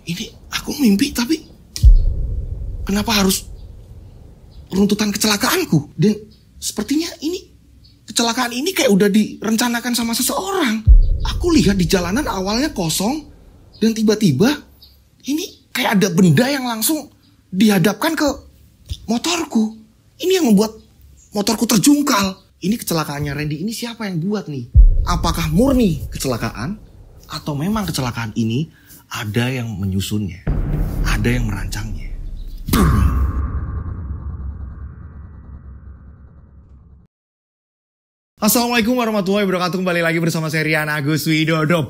ini aku mimpi tapi kenapa harus runtutan kecelakaanku? Dan sepertinya ini kecelakaan ini kayak udah direncanakan sama seseorang. Aku lihat di jalanan awalnya kosong dan tiba-tiba ini kayak ada benda yang langsung dihadapkan ke motorku. Ini yang membuat motorku terjungkal. Ini kecelakaannya Randy ini siapa yang buat nih? Apakah murni kecelakaan? Atau memang kecelakaan ini ada yang menyusunnya? Ada yang merancangnya? Assalamualaikum warahmatullahi wabarakatuh. Kembali lagi bersama saya Rian Agus Widodo.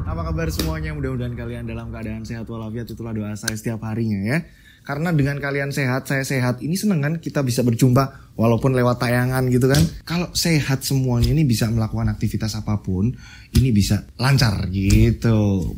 Apa kabar semuanya? Mudah-mudahan kalian dalam keadaan sehat walafiat. Itulah doa saya setiap harinya ya. Karena dengan kalian sehat, saya sehat. Ini seneng kan kita bisa berjumpa walaupun lewat tayangan gitu kan. Kalau sehat semuanya ini bisa melakukan aktivitas apapun, ini bisa lancar gitu.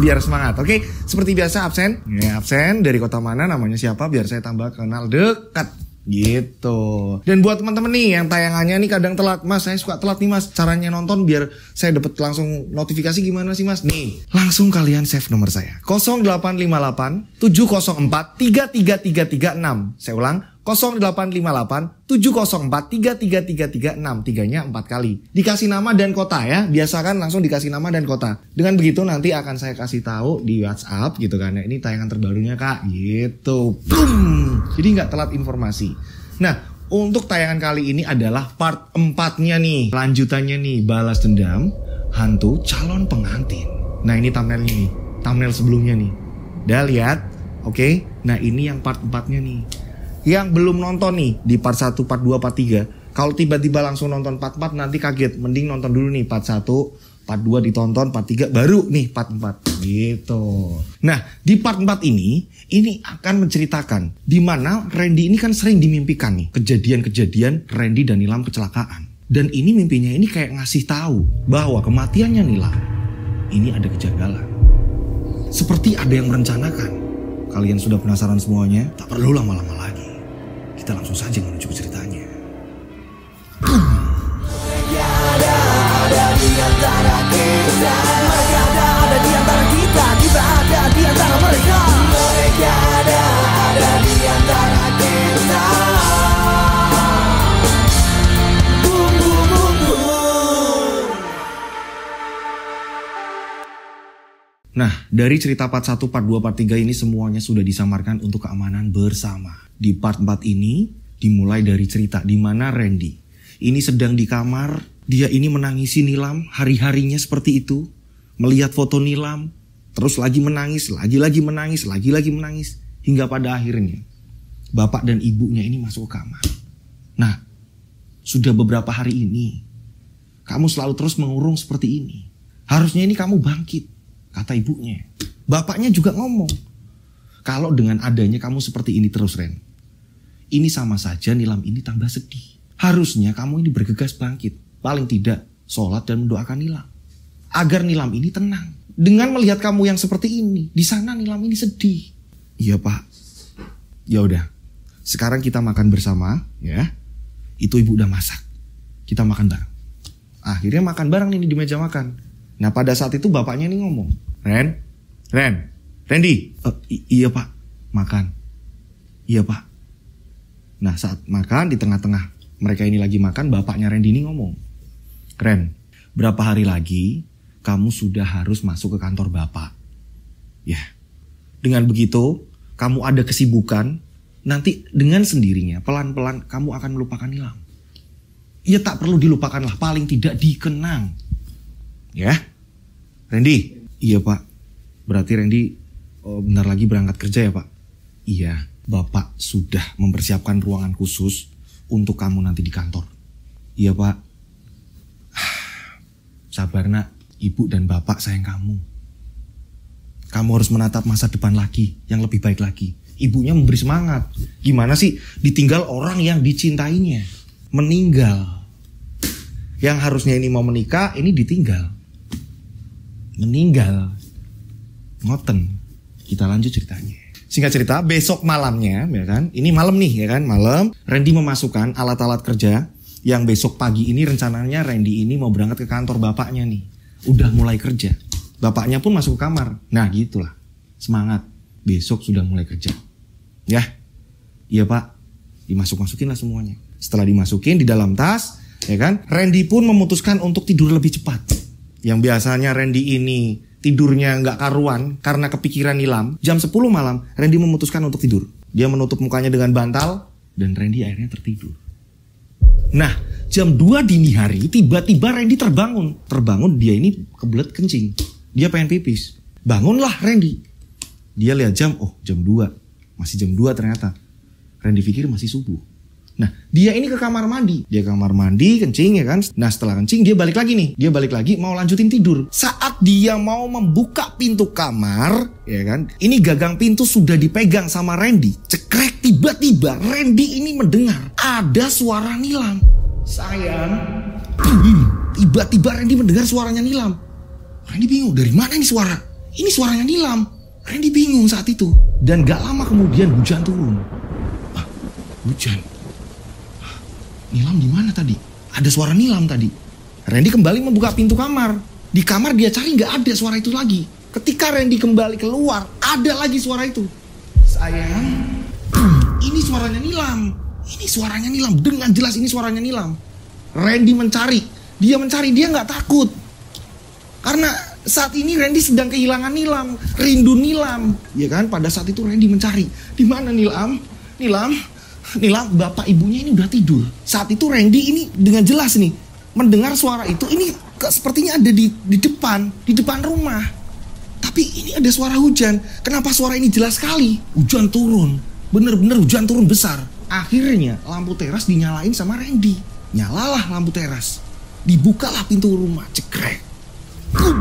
Biar semangat. Oke, seperti biasa absen. Ya, absen dari kota mana, namanya siapa, biar saya tambah kenal dekat. Gitu. Dan buat teman-teman nih yang tayangannya nih kadang telat, Mas, saya suka telat nih Mas. Caranya nonton biar saya dapat langsung notifikasi gimana sih Mas? Nih, langsung kalian save nomor saya. 0858 704 33336. Saya ulang, 0858 704 33336. Tiganya 4 kali. Dikasih nama dan kota ya. Biasakan langsung dikasih nama dan kota. Dengan begitu nanti akan saya kasih tahu di WhatsApp gitu kan ya. Ini tayangan terbarunya Kak. Gitu. Boom. Jadi nggak telat informasi. Nah, untuk tayangan kali ini adalah part 4-nya nih. Lanjutannya nih, balas dendam hantu calon pengantin. Nah, ini thumbnailnya nih. Thumbnail sebelumnya nih. Udah lihat? Oke. Nah, ini yang part 4-nya nih. Yang belum nonton nih di part 1, part 2, part 3. Kalau tiba-tiba langsung nonton part 4 nanti kaget. Mending nonton dulu nih part 1, part 2 ditonton, part 3 baru nih part 4. Gitu. Nah, di part 4 ini akan menceritakan di mana Randy ini kan sering dimimpikan nih kejadian-kejadian Randy dan Nilam kecelakaan. Dan ini mimpinya ini kayak ngasih tahu bahwa kematiannya Nilam ini ada kejanggalan. Seperti ada yang merencanakan. Kalian sudah penasaran semuanya? Tak perlu lama-lama lagi. Kita langsung saja menuju ke ceritanya. Ada di antara kita. Mereka ada di antara kita. Kita ada di antara mereka. Mereka ada di antara kita. Boom, boom, boom, boom. Nah, dari cerita part 1, part 2, part 3 ini semuanya sudah disamarkan untuk keamanan bersama. Di part 4 ini dimulai dari cerita di mana Randy ini sedang di kamar, dia ini menangisi Nilam hari-harinya seperti itu, melihat foto Nilam, terus lagi menangis, lagi menangis, hingga pada akhirnya bapak dan ibunya ini masuk ke kamar. Nah, sudah beberapa hari ini kamu selalu terus mengurung seperti ini. Harusnya ini kamu bangkit, kata ibunya. Bapaknya juga ngomong, kalau dengan adanya kamu seperti ini terus Ren, ini sama saja Nilam ini tambah sedih. Harusnya kamu ini bergegas bangkit. Paling tidak sholat dan mendoakan Nilam. Agar Nilam ini tenang. Dengan melihat kamu yang seperti ini, di sana Nilam ini sedih. Iya Pak. Ya udah. Sekarang kita makan bersama ya. Itu ibu udah masak. Kita makan bareng. Akhirnya makan bareng nih di meja makan. Nah pada saat itu bapaknya ini ngomong, Randy. Iya Pak. Makan. Iya Pak. Nah saat makan di tengah-tengah mereka ini lagi makan, bapaknya Randy ini ngomong, Ren, berapa hari lagi kamu sudah harus masuk ke kantor bapak. Ya, dengan begitu kamu ada kesibukan, nanti dengan sendirinya pelan-pelan kamu akan melupakan Nilam. Ya tak perlu dilupakan lah, paling tidak dikenang. Ya, Randy. Iya Pak. Berarti Randy bentar lagi berangkat kerja ya Pak? Iya, Bapak sudah mempersiapkan ruangan khusus untuk kamu nanti di kantor. Iya Pak. Sabar nak, Ibu dan Bapak sayang kamu. Kamu harus menatap masa depan lagi, yang lebih baik lagi. Ibunya memberi semangat. Gimana sih ditinggal orang yang dicintainya? Meninggal. Yang harusnya ini mau menikah, ini ditinggal. Meninggal. Ngoten. Kita lanjut ceritanya. Singkat cerita, besok malamnya, ya kan? Ini malam nih, ya kan? Malam, Randy memasukkan alat-alat kerja yang besok pagi ini rencananya Randy ini mau berangkat ke kantor bapaknya nih. udah mulai kerja. Bapaknya pun masuk ke kamar. Nah gitulah, semangat. Besok sudah mulai kerja. Ya, iya pak. Dimasuk-masukin lah semuanya. Setelah dimasukin di dalam tas, ya kan, Randy pun memutuskan untuk tidur lebih cepat. Yang biasanya Randy ini tidurnya nggak karuan karena kepikiran Nilam. Jam 10 malam, Randy memutuskan untuk tidur. Dia menutup mukanya dengan bantal dan Randy akhirnya tertidur. Nah, jam 2 dini hari tiba-tiba Randy terbangun. Terbangun, dia ini kebelet kencing. Dia pengen pipis. Bangunlah Randy. Dia lihat jam, oh jam 2. Masih jam 2 ternyata. Randy pikir masih subuh. Nah, dia ini ke kamar mandi. Dia ke kamar mandi, kencing ya kan. Nah, setelah kencing dia balik lagi nih. Dia balik lagi mau lanjutin tidur. Saat dia mau membuka pintu kamar, ya kan. Ini gagang pintu sudah dipegang sama Randy. Cekrek, tiba-tiba Randy ini mendengar ada suara Nilam. Sayang. Tiba-tiba Randy mendengar suaranya Nilam. Randy bingung, dari mana ini suara? Ini suaranya Nilam. Randy bingung saat itu. Dan gak lama kemudian hujan turun. Hujan. Nilam di mana tadi? Ada suara Nilam tadi. Randy kembali membuka pintu kamar. Di kamar dia cari nggak ada suara itu lagi. Ketika Randy kembali keluar, ada lagi suara itu. Sayang, ini suaranya Nilam. Ini suaranya Nilam. Dengan jelas ini suaranya Nilam. Randy mencari. Dia mencari. Dia nggak takut. Karena saat ini Randy sedang kehilangan Nilam. Rindu Nilam. Ya kan? Pada saat itu Randy mencari. Di mana Nilam? Nilam, bapak ibunya ini udah tidur. Saat itu Randy ini dengan jelas nih mendengar suara itu. Ini sepertinya ada di depan rumah. Tapi ini ada suara hujan. Kenapa suara ini jelas sekali? Hujan turun. Bener-bener hujan turun besar. Akhirnya lampu teras dinyalain sama Randy. Nyalalah lampu teras. Dibukalah pintu rumah. Cekrek.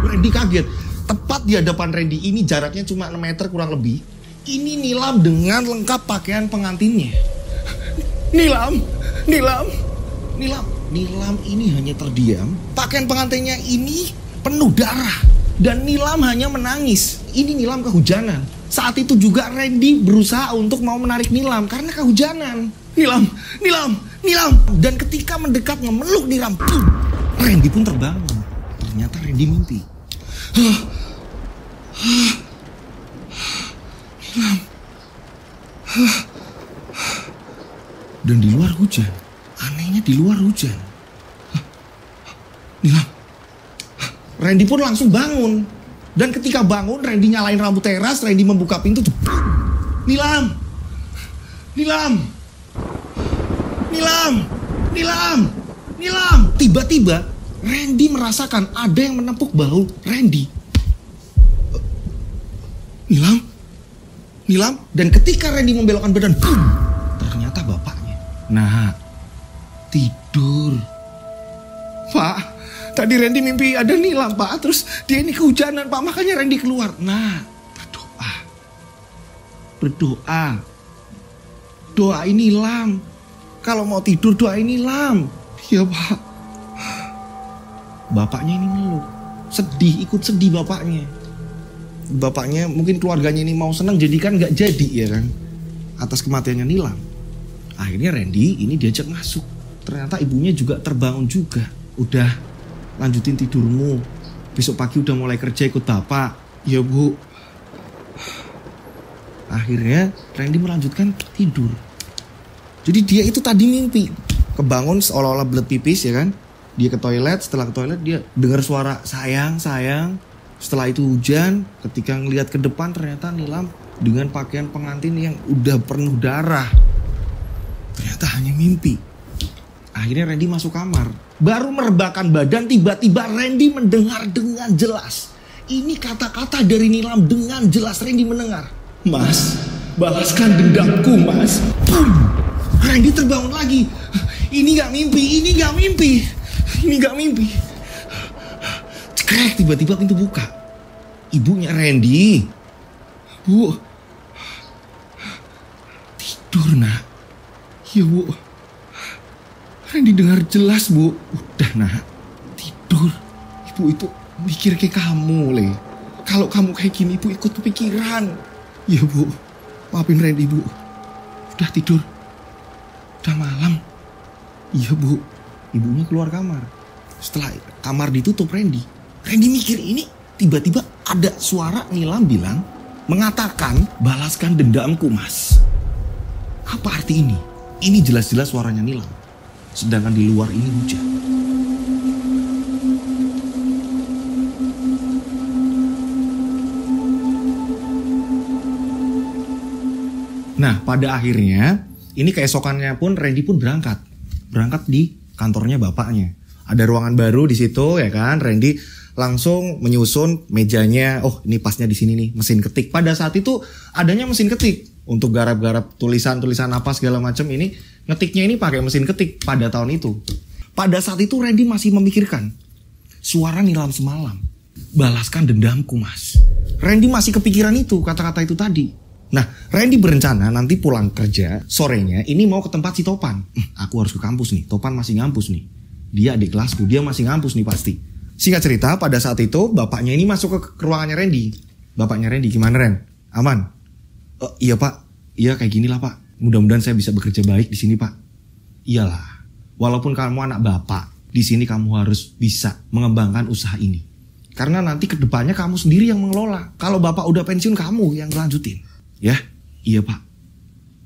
Randy kaget. Tepat di hadapan Randy ini jaraknya cuma 6 meter kurang lebih. Ini Nilam dengan lengkap pakaian pengantinnya. Nilam ini hanya terdiam. Pakaian pengantinnya ini penuh darah. Dan Nilam hanya menangis. Ini Nilam kehujanan. Saat itu juga Randy berusaha untuk mau menarik Nilam karena kehujanan. Nilam. Dan ketika mendekat memeluk Nilam, Randy pun terbangun. Ternyata Randy mimpi. Nilam. Dan di luar hujan. Anehnya di luar hujan. Nilam. Randy pun langsung bangun. Dan ketika bangun, Randy nyalain lampu teras. Randy membuka pintu. Nilam. Tiba-tiba Randy merasakan ada yang menepuk bahu Randy. Nilam. Dan ketika Randy membelokkan badan, ternyata bapaknya. Nah, tidur. Pak, tadi Randy mimpi ada Nilam, Pak. Terus dia ini kehujanan, Pak. Makanya Randy keluar. Nah, berdoa. Doain Nilam. Kalau mau tidur doain Nilam. Iya, Pak. Bapaknya ini meluk. Sedih, ikut sedih bapaknya. Bapaknya mungkin keluarganya ini mau senang, jadi kan gak jadi ya kan. Atas kematiannya Nilam. Akhirnya Randy ini diajak masuk. Ternyata ibunya juga terbangun juga. Udah, lanjutin tidurmu. Besok pagi udah mulai kerja ikut bapak. Ya bu. Akhirnya Randy melanjutkan tidur. Jadi dia itu tadi mimpi. Kebangun seolah-olah belet pipis ya kan. Dia ke toilet, setelah ke toilet dia dengar suara sayang. Setelah itu hujan, ketika ngelihat ke depan ternyata Nilam dengan pakaian pengantin yang udah penuh darah. Ternyata hanya mimpi. Akhirnya Randy masuk kamar. Baru merebahkan badan, tiba-tiba Randy mendengar dengan jelas. Ini kata-kata dari Nilam dengan jelas Randy mendengar. Mas, balaskan dendamku mas. Randy terbangun lagi. Ini gak mimpi. Cekrek, tiba-tiba pintu buka. Ibunya Randy. Bu, tidur nak. Ya bu, Randy dengar jelas bu. Udah nak, tidur. Ibu itu mikir kayak kamu Le. Kalau kamu kayak gini ibu ikut kepikiran. Ya bu, maafin Randy bu. Udah tidur. Udah malam. Iya bu. Ibunya keluar kamar. Setelah kamar ditutup Randy, Randy mikir ini tiba-tiba ada suara Nilam bilang, mengatakan balaskan dendamku mas. Apa arti ini? Ini jelas-jelas suaranya Nilam. Sedangkan di luar ini hujan. Nah pada akhirnya ini keesokannya pun Randy pun berangkat di kantornya bapaknya. Ada ruangan baru di situ ya kan. Randy langsung menyusun mejanya. Oh ini pasnya di sini nih mesin ketik. Pada saat itu adanya mesin ketik untuk garap-garap tulisan-tulisan apa segala macam. Ini ngetiknya ini pakai mesin ketik pada tahun itu. Pada saat itu Randy masih memikirkan suara Nilam semalam. Balaskan dendamku mas. Randy masih kepikiran itu kata-kata itu tadi. Nah, Randy berencana nanti pulang kerja sorenya ini mau ke tempat si Topan. Aku harus ke kampus nih, Topan masih ngampus nih. Dia adik kelasku, dia masih ngampus nih pasti. Singkat cerita, pada saat itu bapaknya ini masuk ke ruangannya Randy. Bapaknya Randy, gimana Ren? Aman? Iya pak, iya kayak gini lah pak. Mudah-mudahan saya bisa bekerja baik di sini pak. Iyalah, walaupun kamu anak bapak, di sini kamu harus bisa mengembangkan usaha ini. Karena nanti kedepannya kamu sendiri yang mengelola. Kalau bapak udah pensiun, kamu yang lanjutin. Ya, iya pak.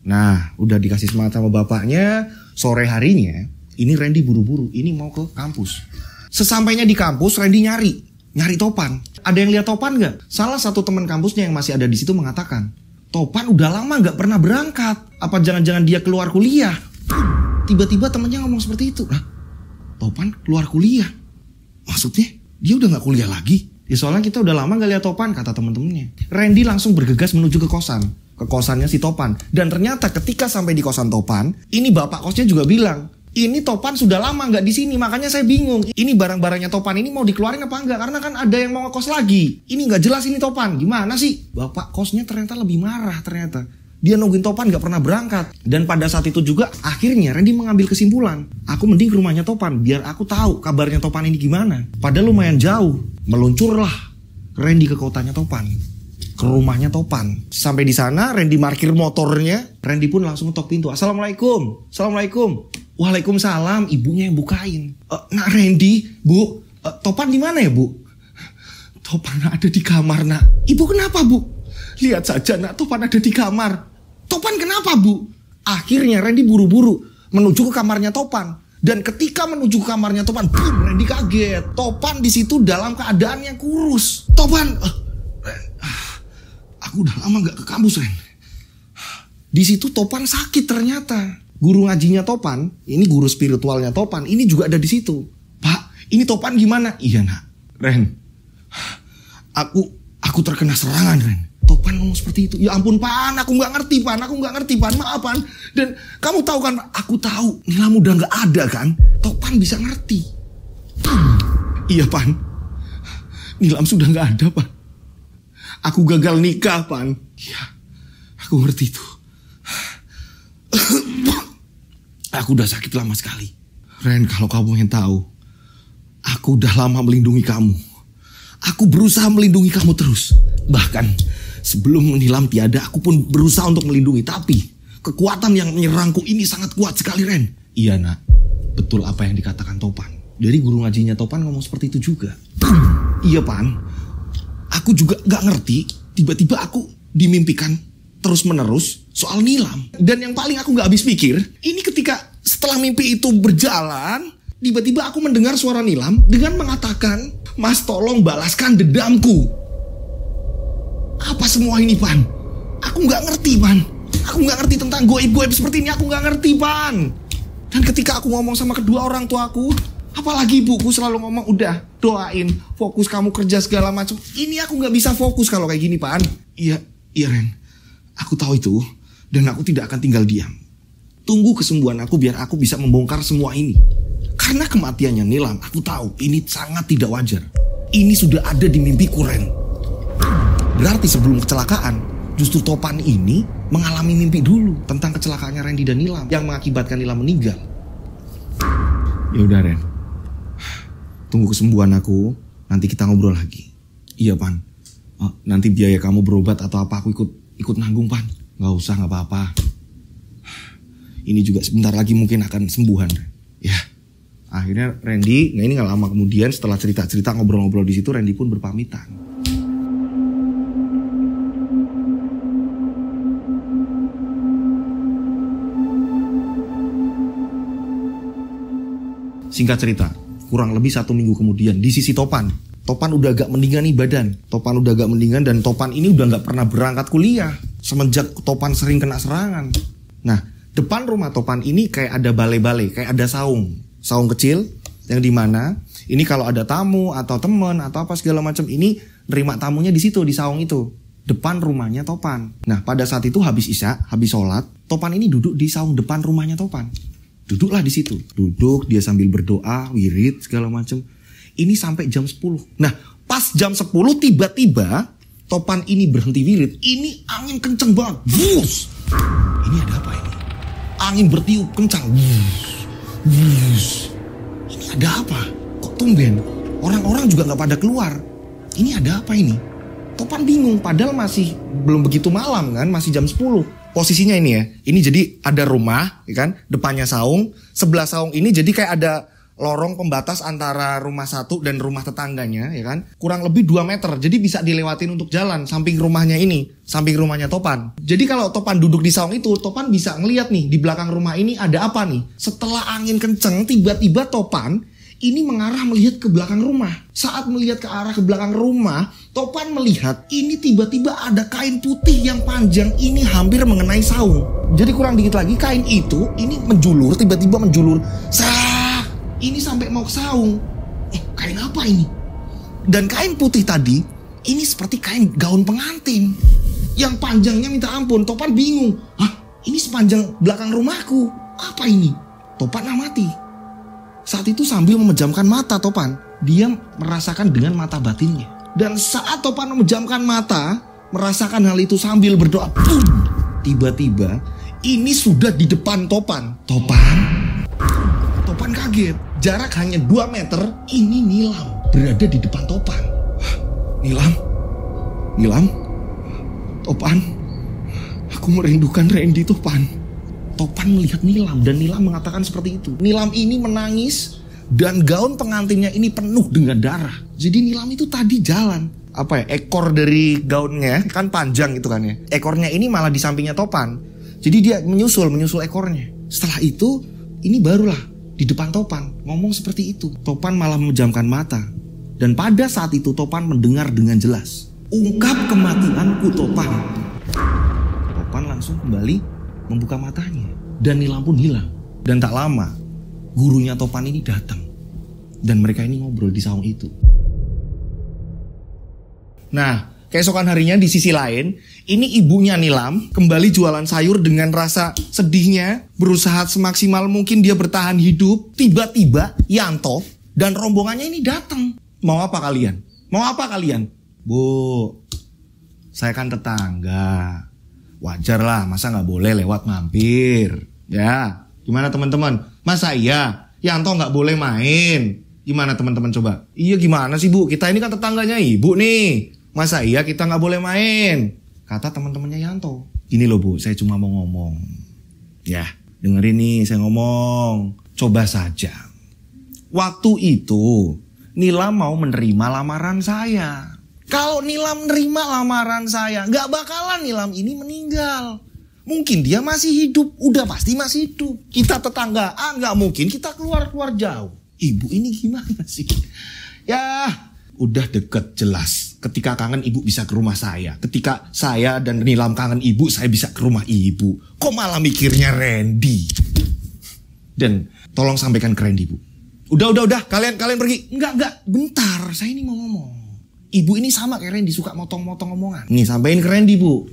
Nah, udah dikasih semangat sama bapaknya. Sore harinya, ini Randy buru-buru. Ini mau ke kampus. Sesampainya di kampus, Randy nyari Topan. Ada yang lihat Topan nggak? Salah satu teman kampusnya yang masih ada di situ mengatakan, Topan udah lama nggak pernah berangkat. Apa jangan-jangan dia keluar kuliah? Tiba-tiba temannya ngomong seperti itu. Nah, Topan keluar kuliah? Maksudnya dia udah nggak kuliah lagi? Ya soalnya kita udah lama gak lihat Topan, kata temen-temennya. Randy langsung bergegas menuju ke kosannya si Topan. Dan ternyata ketika sampai di kosan Topan, ini bapak kosnya juga bilang, ini Topan sudah lama gak di sini, makanya saya bingung. Ini barang-barangnya Topan ini mau dikeluarin apa enggak? Karena kan ada yang mau ngekos lagi. Ini gak jelas ini Topan, gimana sih? Bapak kosnya ternyata lebih marah ternyata. Dia nungguin Topan gak pernah berangkat. Dan pada saat itu juga akhirnya Randy mengambil kesimpulan. Aku mending ke rumahnya Topan biar aku tahu kabarnya Topan ini gimana. Padahal lumayan jauh. Meluncurlah Randy ke kotanya Topan. Ke rumahnya Topan. Sampai di sana Randy parkir motornya. Randy pun langsung ngetok pintu. Assalamualaikum. Assalamualaikum. Waalaikumsalam. Ibunya yang bukain. Nak Randy, bu. Topan di mana ya bu? Topan ada di kamar nak. Ibu kenapa bu? Lihat saja nak, Topan ada di kamar. Topan kenapa bu? Akhirnya Randy buru-buru menuju ke kamarnya Topan. Dan ketika menuju ke kamarnya Topan, boom, Randy kaget. Topan di situ dalam keadaan yang kurus. Topan, aku udah lama gak ke kampus Ren. Di situ Topan sakit ternyata. Guru ngajinya Topan, ini guru spiritualnya Topan, ini juga ada di situ. Pak, ini Topan gimana? Iya nak, Ren. Aku terkena serangan Ren. Topan ngomong seperti itu. Ya ampun Pan, aku gak ngerti Pan. Maaf Pan. Dan kamu tahu kan, aku tahu Nilam udah gak ada kan. Topan bisa ngerti. Iya Pan, Nilam sudah gak ada Pan. Aku gagal nikah Pan. Iya, aku ngerti itu. Aku udah sakit lama sekali. Ren, kalau kamu yang tahu, aku udah lama melindungi kamu. Aku berusaha melindungi kamu terus. Bahkan sebelum Nilam tiada, aku pun berusaha untuk melindungi. Tapi kekuatan yang menyerangku ini sangat kuat sekali Ren. Iya nak, betul apa yang dikatakan Topan. Dari guru ngajinya Topan ngomong seperti itu juga. Iya Pan, aku juga gak ngerti. Tiba-tiba aku dimimpikan terus menerus soal Nilam. Dan yang paling aku gak habis pikir, ini ketika setelah mimpi itu berjalan, tiba-tiba aku mendengar suara Nilam dengan mengatakan, Mas tolong balaskan dendamku. Apa semua ini Pan? Aku gak ngerti Pan. Aku gak ngerti tentang goib-goib seperti ini. Aku gak ngerti Pan. Dan ketika aku ngomong sama kedua orang tuaku, apalagi ibuku selalu ngomong, udah doain, fokus kamu kerja segala macam. Ini aku gak bisa fokus kalau kayak gini Pan. Iya Ren, aku tahu itu. Dan aku tidak akan tinggal diam. Tunggu kesembuhan aku biar aku bisa membongkar semua ini. Karena kematiannya Nilam, aku tahu ini sangat tidak wajar. Ini sudah ada di mimpiku Ren. Berarti sebelum kecelakaan, justru Topan ini mengalami mimpi dulu tentang kecelakaannya Randy dan Nilam yang mengakibatkan Nilam meninggal. Ya udah Ren, tunggu kesembuhan aku, nanti kita ngobrol lagi. Iya Pan, nanti biaya kamu berobat atau apa aku ikut nanggung Pan. Gak usah, gak apa-apa. Ini juga sebentar lagi mungkin akan sembuhan. Ya, Akhirnya Randy, ini gak lama kemudian setelah cerita-cerita ngobrol-ngobrol di situ, Randy pun berpamitan. Singkat cerita, kurang lebih 1 minggu kemudian di sisi Topan udah agak mendingan nih badan. Topan udah agak mendingan dan Topan ini udah gak pernah berangkat kuliah semenjak Topan sering kena serangan. Nah, depan rumah Topan ini kayak ada balai-balai, kayak ada saung kecil yang dimana ini kalau ada tamu atau temen atau apa segala macam ini nerima tamunya di situ, di saung itu depan rumahnya Topan. Nah, pada saat itu habis isya, habis sholat, Topan ini duduk di saung depan rumahnya Topan. Duduklah di situ. Duduk, dia sambil berdoa, wirid, segala macam. Ini sampai jam 10. Nah, pas jam 10 tiba-tiba Topan ini berhenti wirid. Ini angin kenceng banget. Bus. Ini ada apa ini? Angin bertiup kencang. Bus. Ini ada apa? Kok tumben? Orang-orang juga gak pada keluar. Ini ada apa ini? Topan bingung, padahal masih belum begitu malam kan, masih jam 10. Posisinya ini ya, ini jadi ada rumah, ya kan, depannya saung, sebelah saung ini jadi kayak ada lorong pembatas antara rumah satu dan rumah tetangganya, ya kan, kurang lebih 2 meter, jadi bisa dilewatin untuk jalan, samping rumahnya ini, samping rumahnya Topan. Jadi kalau Topan duduk di saung itu, Topan bisa ngeliat nih, di belakang rumah ini ada apa nih. Setelah angin kenceng, tiba-tiba Topan ini mengarah melihat ke belakang rumah. Saat melihat ke arah ke belakang rumah, Topan melihat ini tiba-tiba ada kain putih yang panjang ini hampir mengenai saung. Jadi kurang dikit lagi kain itu ini menjulur, tiba-tiba menjulur. Ini sampai mau ke saung. Kain apa ini? Dan kain putih tadi ini seperti kain gaun pengantin yang panjangnya minta ampun. Topan bingung. Ini sepanjang belakang rumahku. Apa ini? Topan amati. Saat itu sambil memejamkan mata Topan, dia merasakan dengan mata batinnya. Dan saat Topan memejamkan mata, merasakan hal itu sambil berdoa, boom, tiba-tiba ini sudah di depan Topan. Topan kaget. Jarak hanya 2 meter, ini Nilam berada di depan Topan. Nilam, Topan, aku merindukan Randy, Topan. Topan melihat Nilam dan Nilam mengatakan seperti itu. Nilam ini menangis dan gaun pengantinnya ini penuh dengan darah. Jadi Nilam itu tadi jalan. Ekor dari gaunnya kan panjang gitu kan ya. Ekornya ini malah di sampingnya Topan. Jadi dia menyusul ekornya. Setelah itu ini barulah di depan Topan ngomong seperti itu. Topan malah memejamkan mata. Dan pada saat itu Topan mendengar dengan jelas, ungkap kematianku Topan. Topan langsung kembali membuka matanya dan Nilam pun hilang. Dan tak lama gurunya Topan ini datang dan mereka ini ngobrol di saung itu. Nah, keesokan harinya di sisi lain, ini ibunya Nilam kembali jualan sayur dengan rasa sedihnya, berusaha semaksimal mungkin dia bertahan hidup. Tiba-tiba Yanto dan rombongannya ini datang. Mau apa kalian? Bu, saya kan tetangga. Wajar lah, masa gak boleh lewat mampir. Ya, gimana teman-teman? Masa iya Yanto gak boleh main? Gimana teman-teman coba? Iya gimana sih bu, kita ini kan tetangganya ibu nih. Masa iya kita gak boleh main? Kata teman-temannya Yanto. Gini loh bu, saya cuma mau ngomong. Ya, dengerin nih saya ngomong. Coba saja. Waktu itu Nilam mau menerima lamaran saya. Kalau Nilam nerima lamaran saya, gak bakalan Nilam ini meninggal. Mungkin dia masih hidup, udah pasti masih hidup. Kita tetanggaan, gak mungkin kita keluar-keluar jauh. Ibu ini gimana sih? Ya, udah deket jelas. Ketika kangen ibu bisa ke rumah saya. Ketika saya dan Nilam kangen ibu, saya bisa ke rumah ibu. Kok malah mikirnya Randy? Dan tolong sampaikan ke Randy bu. Udah, kalian pergi. Enggak, bentar, saya ini mau ngomong. Ibu ini sama kayak Randy, suka motong-motong omongan. Nih sampein ke Randy bu.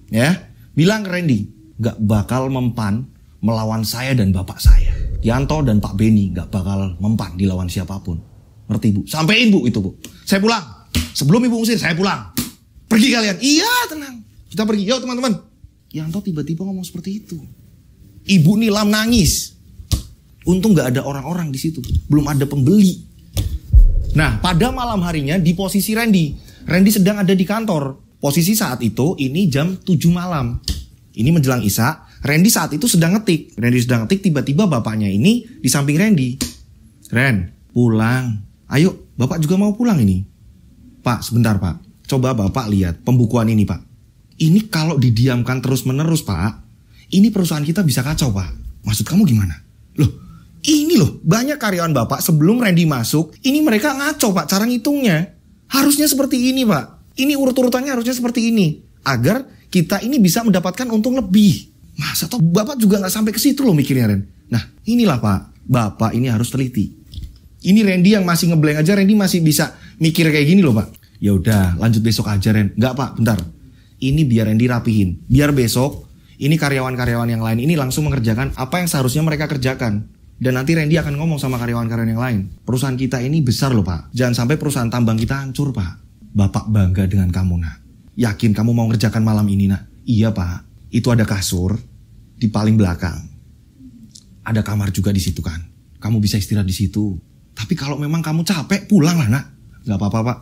Ya, bilang ke Randy, gak bakal mempan melawan saya dan bapak saya. Yanto dan Pak Benny gak bakal mempan dilawan siapapun. Ngerti bu? Sampein bu itu bu. Saya pulang. Sebelum ibu usir, saya pulang. Pergi kalian. Iya tenang. Kita pergi. Yuk teman-teman. Yanto tiba-tiba ngomong seperti itu. Ibu Nilam nangis. Untung gak ada orang-orang di situ. Belum ada pembeli. Nah, pada malam harinya di posisi Randy sedang ada di kantor. Posisi saat itu ini jam 7 malam. Ini menjelang Isya. Randy saat itu sedang ngetik. Tiba-tiba bapaknya ini di samping Randy. Ren, pulang. Ayo, Bapak juga mau pulang ini. Pak, sebentar Pak. Coba Bapak lihat pembukuan ini Pak. Ini kalau didiamkan terus-menerus Pak, ini perusahaan kita bisa kacau Pak. Maksud kamu gimana? Loh, ini loh banyak karyawan Bapak sebelum Randy masuk, ini mereka ngaco Pak cara ngitungnya. Harusnya seperti ini Pak. Ini urut-urutannya harusnya seperti ini. Agar kita ini bisa mendapatkan untung lebih. Masa toh Bapak juga gak sampai ke situ loh mikirnya Ren. Nah inilah Pak, Bapak ini harus teliti. Ini Randy yang masih ngeblank aja, Randy masih bisa mikir kayak gini loh Pak. Ya udah lanjut besok aja Ren. Enggak Pak, bentar. Ini biar Randy rapihin. Biar besok ini karyawan-karyawan yang lain ini langsung mengerjakan apa yang seharusnya mereka kerjakan. Dan nanti Randy akan ngomong sama karyawan-karyawan yang lain. Perusahaan kita ini besar loh Pak. Jangan sampai perusahaan tambang kita hancur Pak. Bapak bangga dengan kamu nak. Yakin kamu mau ngerjakan malam ini nak? Iya Pak. Itu ada kasur di paling belakang. Ada kamar juga di situ kan. Kamu bisa istirahat di situ. Tapi kalau memang kamu capek pulang lah nak. Gak apa-apa Pak.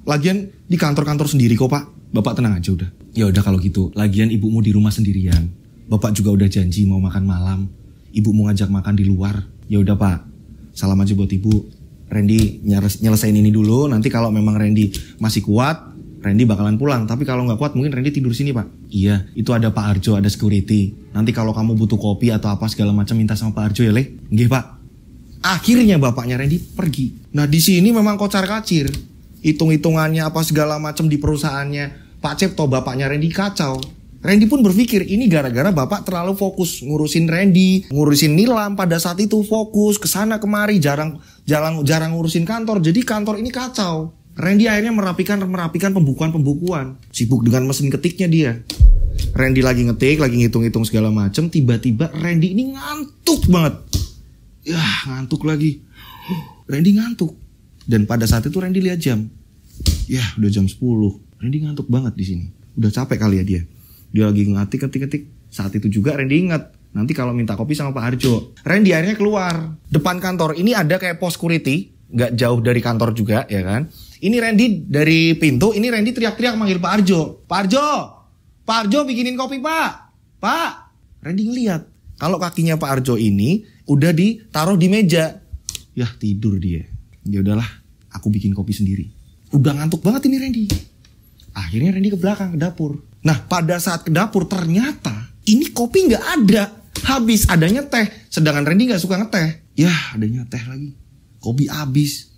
Lagian di kantor-kantor sendiri kok Pak. Bapak tenang aja udah. Ya udah kalau gitu. Lagian ibumu di rumah sendirian. Bapak juga udah janji mau makan malam. Ibu mau ngajak makan di luar. Ya udah Pak. Salam aja buat Ibu. Randy nyelesain ini dulu. Nanti kalau memang Randy masih kuat, Randy bakalan pulang. Tapi kalau nggak kuat mungkin Randy tidur sini Pak. Iya, itu ada Pak Arjo, ada security. Nanti kalau kamu butuh kopi atau apa segala macam minta sama Pak Arjo ya Le. Nggih Pak. Akhirnya bapaknya Randy pergi. Nah di sini memang kocar-kacir. Hitung-hitungannya apa segala macam di perusahaannya. Pak Cipto bapaknya Randy kacau. Randy pun berpikir ini gara-gara bapak terlalu fokus ngurusin Randy, ngurusin Nilam pada saat itu fokus kesana kemari, jarang ngurusin kantor. Jadi kantor ini kacau. Randy akhirnya merapikan pembukuan, sibuk dengan mesin ketiknya dia. Randy lagi ngetik, lagi ngitung-ngitung segala macam. Tiba-tiba Randy ini ngantuk banget. Yah ngantuk lagi. Randy ngantuk. Dan pada saat itu Randy lihat jam. Yah udah jam 10. Randy ngantuk banget di sini. Udah capek kali ya dia. Dia lagi ngetik. Saat itu juga Randy ingat. Nanti kalau minta kopi sama Pak Arjo. Randy akhirnya keluar. Depan kantor. Ini ada kayak pos security. Gak jauh dari kantor juga ya kan. Ini Randy dari pintu. Ini Randy teriak-teriak manggil Pak Arjo. Pak Arjo bikinin kopi Pak. Pak. Randy ngeliat. Kalau kakinya Pak Arjo ini udah ditaruh di meja. Yah tidur dia. Ya udahlah. Aku bikin kopi sendiri. Udah ngantuk banget ini Randy. Akhirnya Randy ke belakang ke dapur. Nah pada saat ke dapur ternyata ini kopi gak ada. Habis, adanya teh. Sedangkan Randy gak suka ngeteh. Yah adanya teh lagi. Kopi habis.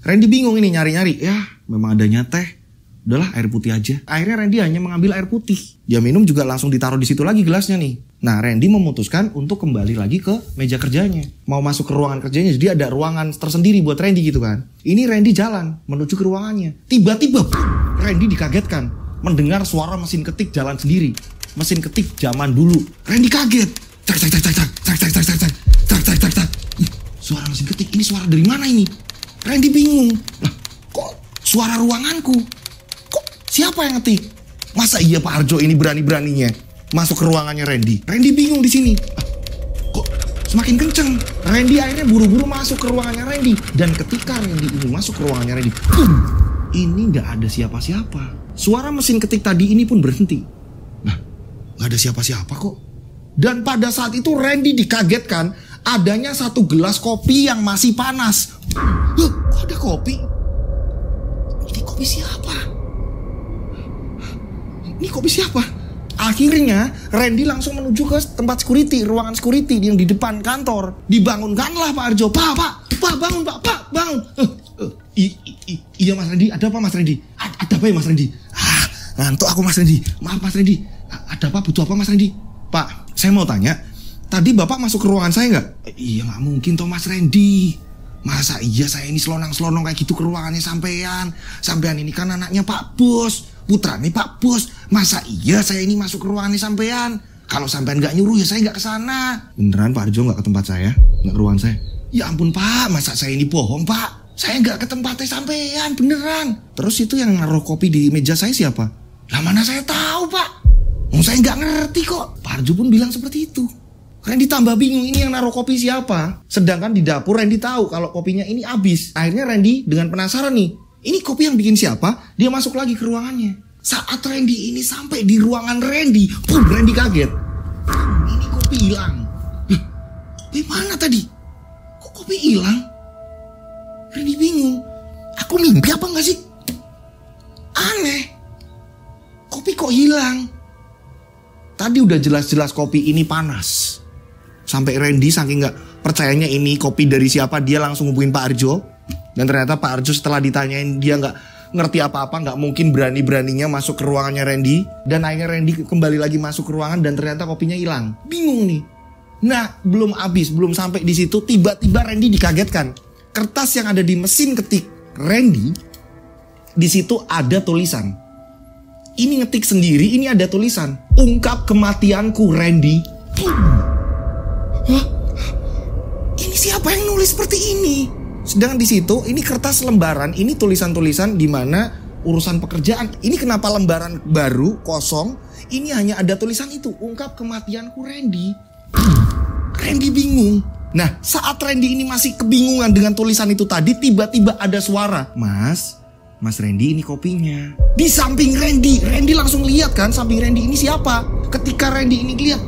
Randy bingung ini nyari-nyari. Yah memang adanya teh. Udahlah air putih aja. Akhirnya Randy hanya mengambil air putih. Dia minum juga langsung ditaruh di situ lagi gelasnya nih. Nah Randy memutuskan untuk kembali lagi ke meja kerjanya. Mau masuk ke ruangan kerjanya. Jadi ada ruangan tersendiri buat Randy gitu kan. Ini Randy jalan menuju ke ruangannya. Tiba-tiba Randy dikagetkan mendengar suara mesin ketik jalan sendiri. Mesin ketik zaman dulu. Randy kaget. Suara mesin ketik. Ini suara dari mana ini? Randy bingung. Lah, kok suara ruanganku? Kok siapa yang ngetik? Masa iya Pak Arjo ini berani-beraninya masuk ke ruangannya Randy? Randy bingung di sini. Kok semakin kenceng? Randy akhirnya buru-buru masuk ke ruangannya Randy. Dan ketika Randy ini masuk ke ruangannya Randy, ini nggak ada siapa-siapa. Suara mesin ketik tadi ini pun berhenti. Nah, nggak ada siapa-siapa kok. Dan pada saat itu Randy dikagetkan adanya satu gelas kopi yang masih panas. Loh, kok ada kopi? Ini kopi siapa? Ini kopi siapa? Akhirnya Randy langsung menuju ke tempat security, ruangan security yang di depan kantor. Dibangunkanlah Pak Arjo. Pak bangun Pak, bangun. Iya Mas Randy, ada apa Mas Randy? Ada apa ya Mas Randy? Ngantuk aku Mas Randy. Maaf Mas Randy. Ada apa, butuh apa Mas Randy? Pak, saya mau tanya. Tadi Bapak masuk ke ruangan saya nggak? Iya nggak mungkin toh Mas Randy. Masa iya saya ini selonang-selonong kayak gitu ke ruangannya sampean? Sampean ini kan anaknya Pak Bos, putranya Pak Bos. Masa iya saya ini masuk ke ruangannya sampean? Kalau sampean nggak nyuruh ya saya nggak kesana. Beneran Pak Arjo nggak ke tempat saya? Nggak ke ruangan saya? Ya ampun Pak, masa saya ini bohong Pak? Saya nggak ke tempatnya sampean, beneran. Terus itu yang naruh kopi di meja saya siapa? Lah mana saya tahu Pak? Saya nggak ngerti kok. Pak Arjo pun bilang seperti itu. Randy tambah bingung ini yang naruh kopi siapa. Sedangkan di dapur Randy tahu kalau kopinya ini habis. Akhirnya Randy dengan penasaran nih. Ini kopi yang bikin siapa? Dia masuk lagi ke ruangannya. Saat Randy ini sampai di ruangan Randy, Randy kaget. Ini kopi hilang. Kopi mana tadi? Kok kopi hilang. Randy bingung. Aku mimpi apa enggak sih? Aneh. Kopi kok hilang? Tadi udah jelas-jelas kopi ini panas. Sampai Randy saking gak percayanya ini kopi dari siapa, dia langsung hubungin Pak Arjo. Dan ternyata Pak Arjo setelah ditanyain dia gak ngerti apa-apa, gak mungkin berani-beraninya masuk ke ruangannya Randy. Dan akhirnya Randy kembali lagi masuk ke ruangan dan ternyata kopinya hilang. Bingung nih. Nah, belum habis, belum sampai di situ, tiba-tiba Randy dikagetkan. Kertas yang ada di mesin ketik Randy, di situ ada tulisan. Ini ngetik sendiri, ini ada tulisan, ungkap kematianku Randy. Hah? Ini siapa yang nulis seperti ini? Sedang di situ, ini kertas lembaran, ini tulisan-tulisan di mana urusan pekerjaan. Ini kenapa lembaran baru, kosong, ini hanya ada tulisan itu, ungkap kematianku Randy. Randy bingung. Nah, saat Randy ini masih kebingungan dengan tulisan itu tadi, tiba-tiba ada suara. Mas Randy, ini kopinya. Di samping Randy langsung lihat kan, samping Randy ini siapa. Ketika Randy ini lihat,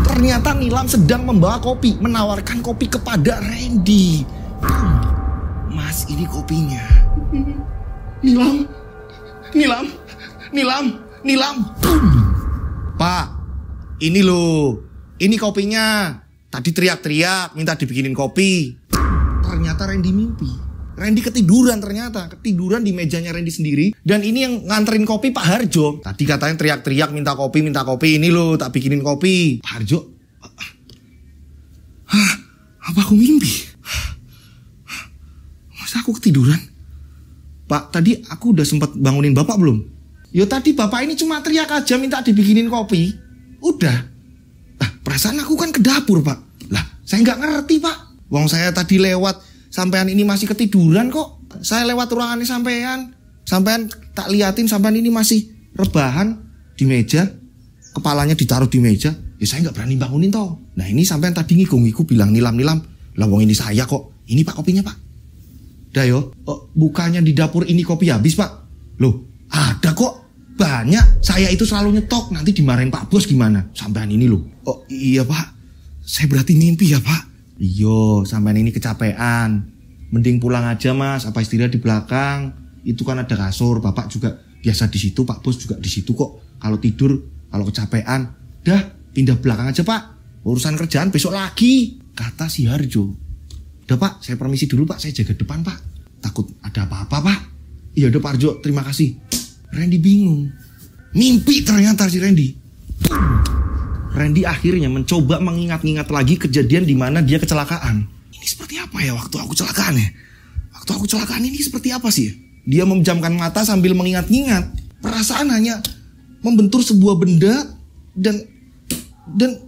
ternyata Nilam sedang membawa kopi, menawarkan kopi kepada Randy. Mas, ini kopinya. Nilam. Pak, ini loh, ini kopinya. Tadi teriak-teriak minta dibikinin kopi. Ternyata Randy mimpi. Randy ketiduran ternyata. Ketiduran di mejanya Randy sendiri. Dan ini yang nganterin kopi Pak Harjo. Tadi katanya teriak-teriak minta kopi. Ini loh tak bikinin kopi. Pak Harjo. Apa aku mimpi? Masa aku ketiduran? Pak, tadi aku udah sempat bangunin Bapak belum? Yo tadi Bapak ini cuma teriak aja minta dibikinin kopi. Udah. Perasaan aku kan ke dapur, Pak. Lah, saya nggak ngerti, Pak. Wong saya tadi lewat, sampean ini masih ketiduran kok. Saya lewat ruangannya sampean. Sampean tak liatin, sampean ini masih rebahan di meja. Kepalanya ditaruh di meja. Ya saya nggak berani bangunin toh. Nah ini sampean tadi ngiku bilang nilam. Lah wong ini saya kok. Ini Pak kopinya, Pak. Dah yo. Bukannya di dapur ini kopi habis, Pak. Loh, ada kok. Banyak, saya itu selalu nyetok, nanti dimarahin Pak Bos gimana? Sampean ini loh. Oh iya Pak, saya berarti mimpi ya Pak? Iya, sampean ini kecapean. Mending pulang aja Mas, apa istirahat di belakang. Itu kan ada kasur, Bapak juga biasa di situ, Pak Bos juga di situ kok. Kalau tidur, kalau kecapean, dah pindah belakang aja Pak. Urusan kerjaan besok lagi, kata si Harjo. Udah Pak, saya permisi dulu Pak, saya jaga depan Pak. Takut ada apa-apa Pak. Iya udah Pak Harjo, terima kasih. Randy bingung. Mimpi ternyata si Randy. Randy akhirnya mencoba mengingat-ingat lagi kejadian di mana dia kecelakaan. Ini seperti apa ya waktu aku kecelakaan ya? Waktu aku kecelakaan ini seperti apa sih? Dia memejamkan mata sambil mengingat-ingat. Perasaan hanya membentur sebuah benda dan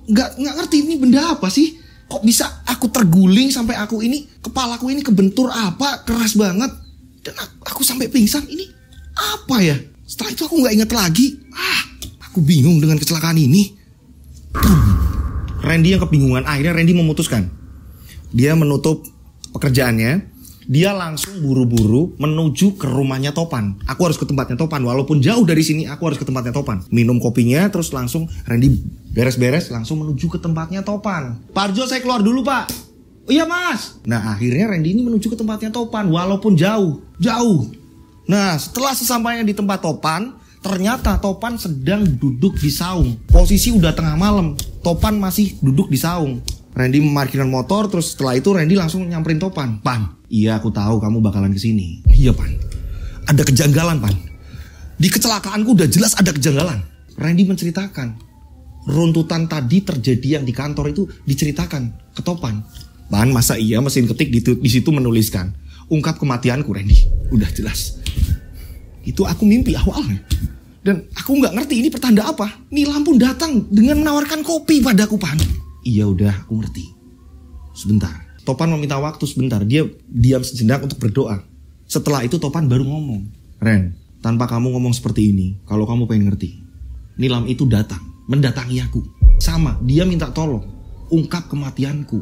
nggak ngerti ini benda apa sih? Kok bisa aku terguling sampai aku ini kepalaku ini kebentur apa keras banget dan aku sampai pingsan. Ini apa ya? Setelah itu aku nggak ingat lagi. Aku bingung dengan kecelakaan ini. Randy yang kebingungan. Akhirnya Randy memutuskan. Dia menutup pekerjaannya. Dia langsung buru-buru menuju ke rumahnya Topan. Aku harus ke tempatnya Topan. Walaupun jauh dari sini, aku harus ke tempatnya Topan. Minum kopinya, terus langsung Randy beres-beres, langsung menuju ke tempatnya Topan. Pak Arjo, saya keluar dulu Pak. Oh iya Mas. Nah akhirnya Randy ini menuju ke tempatnya Topan. Walaupun jauh. Nah setelah sesampainya di tempat Topan, ternyata Topan sedang duduk di saung. Posisi udah tengah malam, Topan masih duduk di saung. Randy memarkirkan motor, terus setelah itu Randy langsung nyamperin Topan. Pan, iya aku tahu kamu bakalan kesini. Iya Pan, ada kejanggalan Pan. Di kecelakaanku udah jelas ada kejanggalan. Randy menceritakan runtutan tadi terjadi yang di kantor itu diceritakan ke Topan. Pan, masa iya mesin ketik di situ menuliskan ungkap kematianku Randy. Udah jelas. Itu aku mimpi awalnya. Dan aku gak ngerti ini pertanda apa. Nilam pun datang dengan menawarkan kopi padaku Pan. Iya udah aku ngerti. Sebentar. Topan meminta waktu sebentar. Dia diam sejenak untuk berdoa. Setelah itu Topan baru ngomong. Ren, tanpa kamu ngomong seperti ini, kalau kamu pengen ngerti, Nilam itu datang, mendatangi aku. Sama, dia minta tolong. Ungkap kematianku.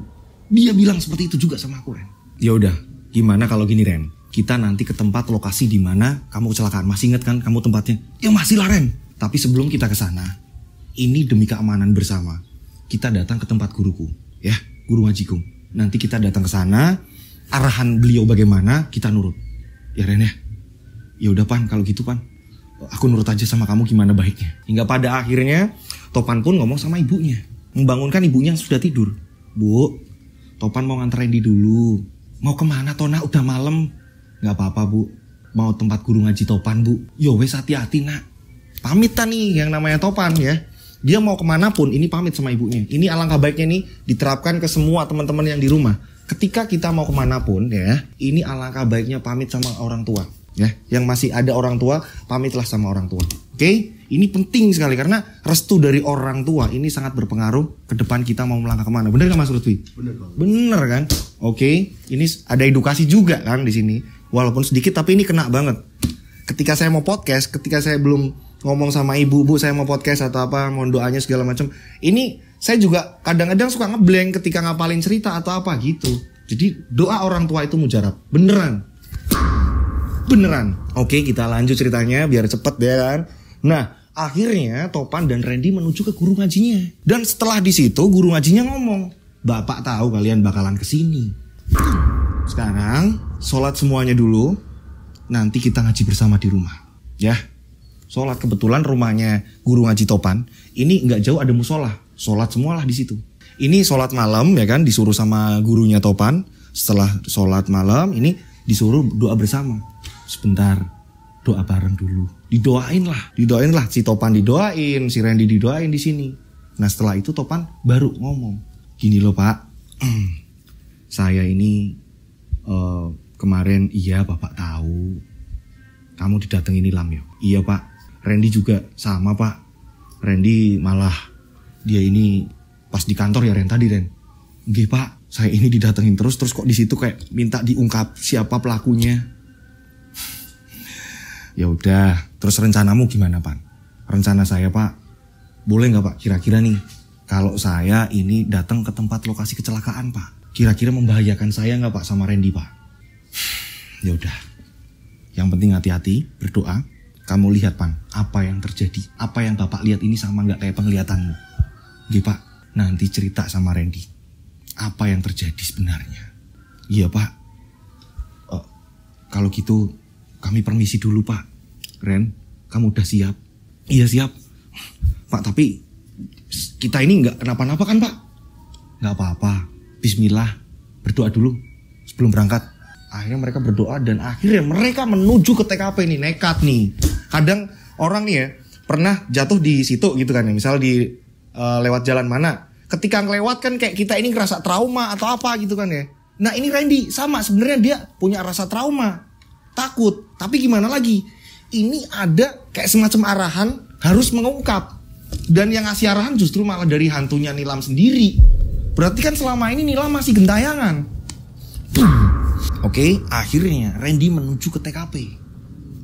Dia bilang seperti itu juga sama aku Ren. Ya udah, gimana kalau gini Ren? Kita nanti ke tempat lokasi di mana kamu kecelakaan. Masih ingat kan kamu tempatnya? Ya masih lah Ren. Tapi sebelum kita ke sana, ini demi keamanan bersama. Kita datang ke tempat guruku, ya, guru ngajiku. Nanti kita datang ke sana, arahan beliau bagaimana, kita nurut. Ya Ren ya. Ya udah Pan, kalau gitu Pan, aku nurut aja sama kamu gimana baiknya. Hingga pada akhirnya Topan pun ngomong sama ibunya, membangunkan ibunya yang sudah tidur. Bu, Topan mau nganter Randy dulu. Mau kemana Tona? Udah malam. Gak apa-apa Bu, mau tempat guru ngaji Topan Bu. Yo wes hati-hati nak. Pamitan nih yang namanya Topan ya. Dia mau kemana pun ini pamit sama ibunya. Ini alangkah baiknya nih diterapkan ke semua teman-teman yang di rumah. Ketika kita mau kemana pun ya, ini alangkah baiknya pamit sama orang tua ya. Yang masih ada orang tua, pamitlah sama orang tua. Oke? Ini penting sekali karena restu dari orang tua ini sangat berpengaruh ke depan kita mau melangkah kemana. Bener gak Mas Lutfi? Bener kan? Oke, ini ada edukasi juga kan di sini. Walaupun sedikit tapi ini kena banget. Ketika saya mau podcast, ketika saya belum ngomong sama ibu, Bu saya mau podcast atau apa, mohon doanya segala macam. Ini saya juga kadang-kadang suka ngeblank ketika ngapalin cerita atau apa gitu. Jadi doa orang tua itu mujarab. Beneran. Oke, kita lanjut ceritanya biar cepet ya kan. Nah, akhirnya Topan dan Randy menuju ke guru ngajinya. Dan setelah di situ guru ngajinya ngomong, Bapak tahu kalian bakalan kesini. Sekarang sholat semuanya dulu. Nanti kita ngaji bersama di rumah. Ya. Sholat, kebetulan rumahnya guru ngaji Topan ini nggak jauh ada musola. Sholat semualah di situ. Ini sholat malam ya kan, disuruh sama gurunya Topan. Setelah sholat malam ini disuruh doa bersama. Sebentar, doa bareng dulu. Didoain lah si Topan didoain, si Randy didoain di sini. Nah setelah itu Topan baru ngomong, gini loh Pak, saya ini kemarin iya Bapak tahu kamu didatengin Nilam ya. Iya Pak. Randy juga sama Pak. Randy malah dia ini pas di kantor ya Ren tadi Ren. Nggih Pak, saya ini didatengin terus kok di situ kayak minta diungkap siapa pelakunya. Ya udah, terus rencanamu gimana Pak? Rencana saya Pak, boleh nggak Pak kira-kira nih kalau saya ini datang ke tempat lokasi kecelakaan Pak, kira-kira membahayakan saya nggak Pak sama Randy Pak? Ya udah, yang penting hati-hati, berdoa. Kamu lihat Pan, apa yang terjadi? Apa yang Bapak lihat ini sama gak kayak penglihatanmu? Iya Pak, nanti cerita sama Randy. Apa yang terjadi sebenarnya? Iya Pak. Kalau gitu, kami permisi dulu Pak. Ren, kamu udah siap? Iya siap. Pak, tapi kita ini gak kenapa-napa kan Pak? Gak apa-apa. Bismillah, berdoa dulu sebelum berangkat. Akhirnya mereka berdoa dan akhirnya mereka menuju ke TKP nih, nekat nih. Kadang orang nih ya pernah jatuh di situ gitu kan ya, misal di lewat jalan mana. Ketika ngelewat kan kayak kita ini ngerasa trauma atau apa gitu kan ya. Nah ini Randy sama sebenarnya dia punya rasa trauma, takut. Tapi gimana lagi? Ini ada kayak semacam arahan harus mengungkap. Dan yang ngasih arahan justru malah dari hantunya Nilam sendiri. Berarti kan selama ini Nilam masih gentayangan. Oke, akhirnya Randy menuju ke TKP.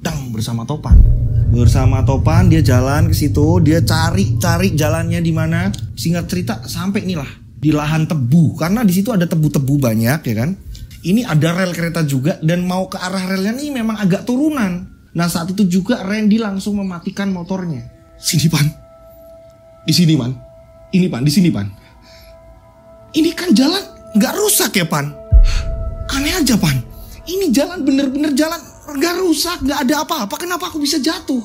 Bersama Topan. Bersama Topan dia jalan ke situ, dia cari jalannya di mana. Singkat cerita sampai inilah di lahan tebu karena di situ ada tebu-tebu banyak ya kan. Ini ada rel kereta juga dan mau ke arah relnya nih memang agak turunan. Nah, saat itu juga Randy langsung mematikan motornya. Sini Pan. Di sini Pan. Ini Pan, di sini Pan. Ini kan jalan nggak rusak ya Pan. Aneh aja Pan, ini jalan bener-bener jalan gak rusak, gak ada apa-apa, kenapa aku bisa jatuh?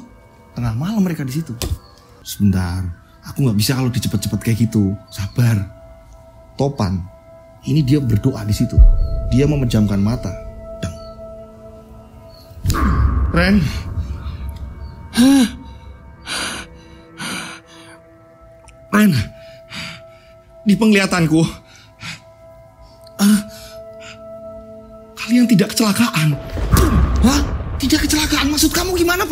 Tengah malam mereka di situ. Sebentar, aku gak bisa kalau dicepet-cepet kayak gitu. Sabar. Topan, ini dia berdoa di situ. Dia memejamkan mata. Ren, di penglihatanku, kalian tidak kecelakaan. Hah? Tidak kecelakaan? Maksud kamu gimana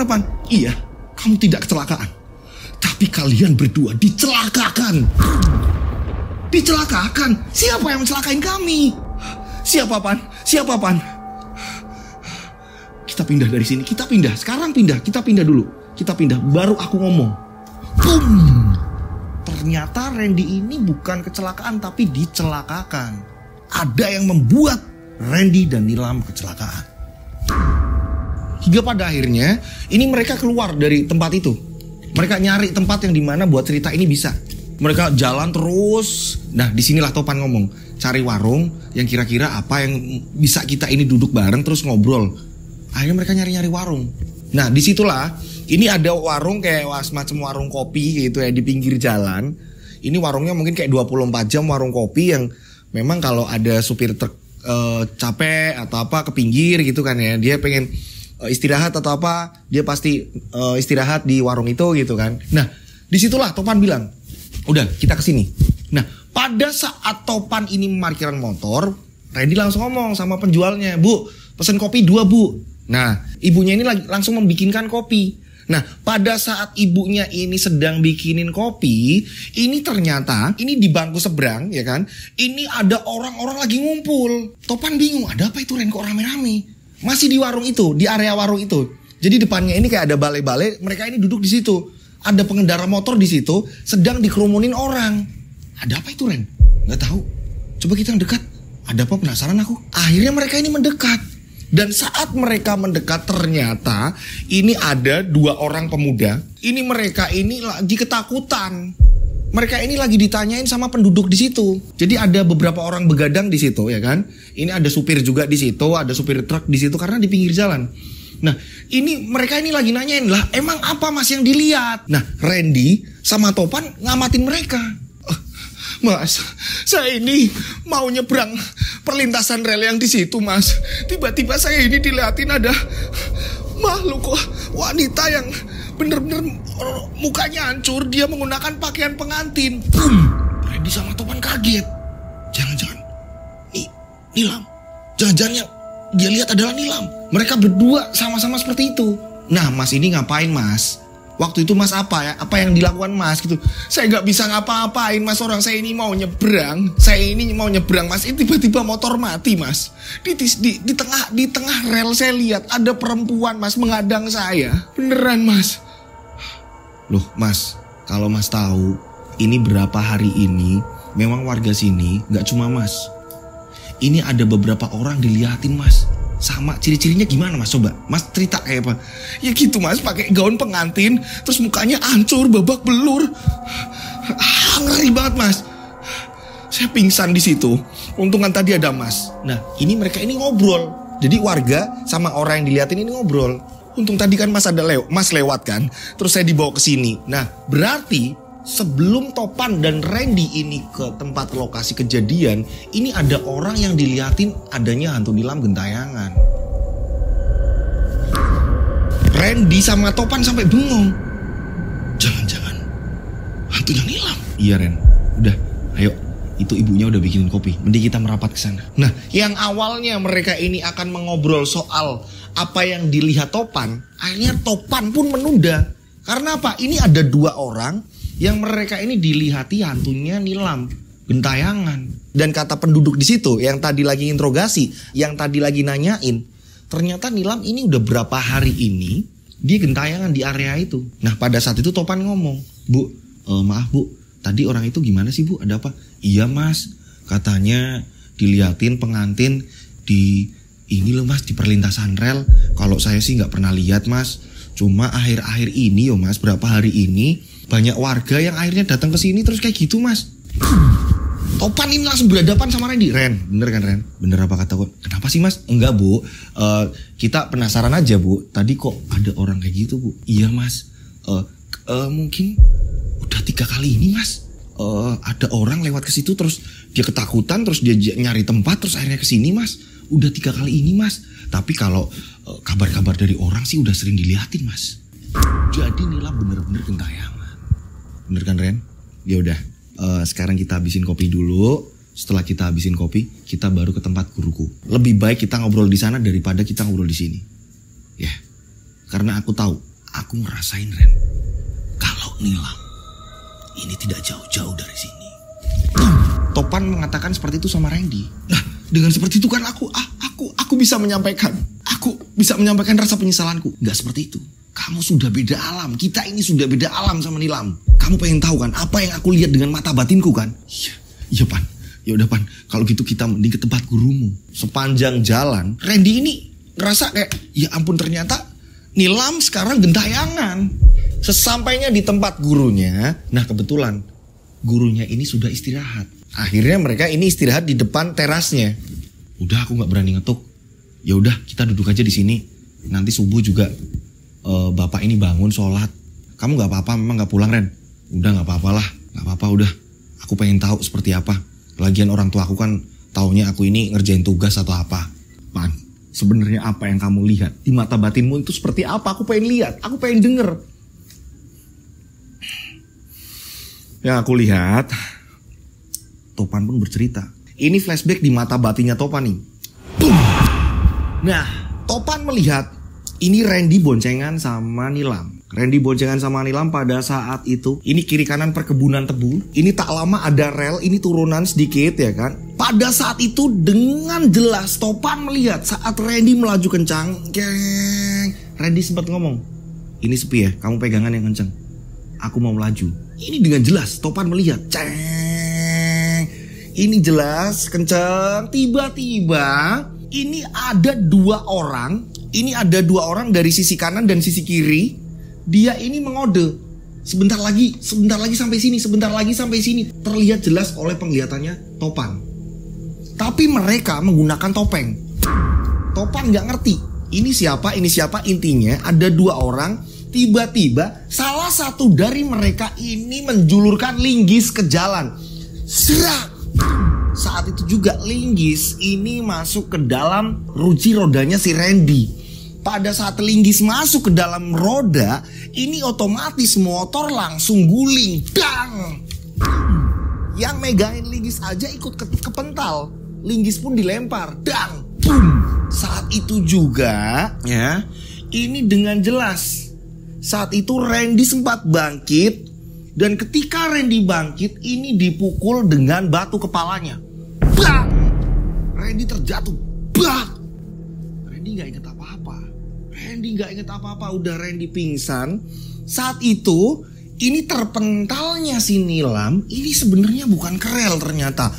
Pan? Iya, kamu tidak kecelakaan. Tapi kalian berdua dicelakakan. Dicelakakan? Siapa yang mencelakain kami? Siapa Pan? Kita pindah dari sini, kita pindah. Sekarang pindah, kita pindah dulu. Kita pindah, baru aku ngomong. Boom! Ternyata Randy ini bukan kecelakaan tapi dicelakakan. Ada yang membuat Randy dan Nilam kecelakaan. Hingga pada akhirnya ini mereka keluar dari tempat itu. Mereka nyari tempat yang dimana buat cerita ini bisa Mereka jalan terus. Nah disinilah Topan ngomong, cari warung yang kira-kira apa yang bisa kita ini duduk bareng terus ngobrol. Akhirnya mereka nyari-nyari warung. Nah disitulah, ini ada warung kayak semacam warung kopi gitu ya di pinggir jalan. Ini warungnya mungkin kayak 24 jam warung kopi yang memang kalau ada supir truk capek atau apa ke pinggir gitu kan ya, dia pengen istirahat atau apa, dia pasti istirahat di warung itu gitu kan. Nah disitulah Topan bilang, udah kita kesini. Nah pada saat Topan ini memarkirkan motor, Randy langsung ngomong sama penjualnya, Bu pesen kopi 2 bu. Nah ibunya ini langsung membikinkan kopi. Nah pada saat ibunya ini sedang bikinin kopi, ini ternyata ini di bangku seberang ya kan, ini ada orang-orang lagi ngumpul. Topan bingung, ada apa itu Ren kok rame-rame? Masih di warung itu, di area warung itu. Jadi depannya ini kayak ada balai-balai, mereka ini duduk di situ. Ada pengendara motor di situ sedang dikerumunin orang. Ada apa itu Ren? Nggak tahu. Coba kita dekat. Ada apa, penasaran aku. Akhirnya mereka ini mendekat. Dan saat mereka mendekat ternyata ini ada 2 orang pemuda. Ini mereka ini lagi ketakutan. Mereka ini lagi ditanyain sama penduduk di situ. Jadi ada beberapa orang begadang di situ ya kan. Ini ada supir juga di situ, ada supir truk di situ karena di pinggir jalan. Nah ini mereka ini lagi nanyain lah, emang apa mas yang dilihat? Nah Randy sama Topan ngamatin mereka. Mas, saya ini mau nyebrang perlintasan rel yang di situ mas. Tiba-tiba saya ini dilihatin ada makhluk wanita yang bener-bener mukanya hancur. Dia menggunakan pakaian pengantin. Randy sama Topan kaget. Jangan-jangan Nilam. Jangan-jangan yang dia lihat adalah Nilam. Mereka berdua sama-sama seperti itu. Nah mas ini ngapain mas? Waktu itu mas apa ya? Apa yang dilakukan mas gitu? Saya nggak bisa ngapa-ngapain mas, orang saya ini mau nyebrang. Saya ini mau nyebrang mas. Ini tiba-tiba motor mati mas. Di tengah rel saya lihat ada perempuan mas menghadang saya. Beneran mas. Loh mas, kalau mas tahu ini berapa hari ini memang warga sini nggak cuma mas. Ini ada beberapa orang dilihatin mas. Sama ciri-cirinya gimana mas, coba mas cerita kayak apa? Ya gitu mas, pakai gaun pengantin, terus mukanya hancur, babak belur. Ngeri banget mas. Saya pingsan di situ. Untungan tadi ada mas. Nah ini mereka ini ngobrol. Jadi warga sama orang yang dilihatin ini ngobrol. Untung tadi kan mas ada mas lewat kan, terus saya dibawa ke sini. Nah berarti sebelum Topan dan Randy ini ke tempat lokasi kejadian, ini ada orang yang dilihatin adanya hantu Nilam gentayangan. Randy sama Topan sampai bengong. Jangan-jangan hantunya Nilam. Iya Ren, udah, ayo. Itu ibunya udah bikinin kopi. Mending kita merapat ke sana. Nah, yang awalnya mereka ini akan mengobrol soal apa yang dilihat Topan, akhirnya Topan pun menunda. Karena apa? Ini ada 2 orang yang mereka ini dilihati hantunya Nilam gentayangan. Dan kata penduduk di situ yang tadi lagi interogasi, yang tadi lagi nanyain, ternyata Nilam ini udah berapa hari ini dia gentayangan di area itu. Nah pada saat itu Topan ngomong, Bu, maaf bu, tadi orang itu gimana sih bu, ada apa? Iya mas, katanya dilihatin pengantin di ini loh mas, di perlintasan rel. Kalau saya sih gak pernah lihat mas, cuma akhir-akhir ini mas, berapa hari ini banyak warga yang akhirnya datang ke sini terus kayak gitu mas. Topan ini langsung berhadapan sama Randy. Ren, bener kan Ren? Bener apa kata gue? Kenapa sih mas? Enggak bu, kita penasaran aja bu. Tadi kok ada orang kayak gitu bu? Iya mas, mungkin udah 3 kali ini mas. Ada orang lewat ke situ terus dia ketakutan, terus dia nyari tempat, terus akhirnya ke sini mas. Udah 3 kali ini mas. Tapi kalau kabar-kabar dari orang sih udah sering dilihatin mas. Jadi Nilam bener-bener gentayangan. Bener kan Ren? Ya udah, sekarang kita habisin kopi dulu. Setelah kita habisin kopi, kita baru ke tempat guruku. Lebih baik kita ngobrol di sana daripada kita ngobrol di sini. Ya, karena aku tahu, aku ngerasain Ren, kalau Nilam ini tidak jauh-jauh dari sini. Topan mengatakan seperti itu sama Randy. Nah, dengan seperti itu kan aku bisa menyampaikan. Aku bisa menyampaikan rasa penyesalanku. Nggak seperti itu. Kamu sudah beda alam. Kita ini sudah beda alam sama Nilam. Kamu pengen tahu kan apa yang aku lihat dengan mata batinku kan? Iya Pan. Ya udah Pan. Kalau gitu kita mending ke tempat gurumu. Sepanjang jalan, Randy ini ngerasa kayak, ya ampun ternyata Nilam sekarang gentayangan. Sesampainya di tempat gurunya, nah kebetulan gurunya ini sudah istirahat. Akhirnya mereka ini istirahat di depan terasnya. Udah aku nggak berani ngetuk. Ya udah kita duduk aja di sini. Nanti subuh juga bapak ini bangun sholat. Kamu nggak apa-apa memang nggak pulang Ren? Udah nggak apa-apalah, nggak apa-apa udah. Aku pengen tahu seperti apa. Lagian orang tua aku kan taunya aku ini ngerjain tugas atau apa. Pan, sebenarnya apa yang kamu lihat di mata batinmu itu seperti apa? Aku pengen lihat, aku pengen denger. Yang aku lihat, Topan pun bercerita. Ini flashback di mata batinnya Topan nih. Nah, Topan melihat ini Randy boncengan sama Nilam. Randy boncengan sama Nilam pada saat itu. Ini kiri kanan perkebunan tebu. Ini tak lama ada rel, ini turunan sedikit ya kan. Pada saat itu dengan jelas Topan melihat saat Randy melaju kencang. Geng. Randy sempat ngomong, ini sepi ya, kamu pegangan yang kencang. Aku mau melaju. Ini dengan jelas Topan melihat. Ceng. Ini jelas kencang. Tiba-tiba ini ada dua orang. Ini ada dua orang dari sisi kanan dan sisi kiri. Dia ini mengode. Sebentar lagi sampai sini, sebentar lagi sampai sini. Terlihat jelas oleh penglihatannya Topan. Tapi mereka menggunakan topeng. Topan nggak ngerti. Ini siapa, intinya ada dua orang. Tiba-tiba salah satu dari mereka ini menjulurkan linggis ke jalan. Serak. Saat itu juga linggis ini masuk ke dalam ruji rodanya si Randy. Pada saat linggis masuk ke dalam roda, ini otomatis motor langsung guling. Dang! Yang megangin linggis aja ikut kepental. Linggis pun dilempar. Dang! Boom! Saat itu juga ya, ini dengan jelas saat itu Randy sempat bangkit. Dan ketika Randy bangkit, ini dipukul dengan batu kepalanya. Bang! Randy terjatuh. Bang! Randy gak inget apa-apa. Udah Randy pingsan. Saat itu, ini terpentalnya si Nilam. Ini sebenarnya bukan kerel ternyata.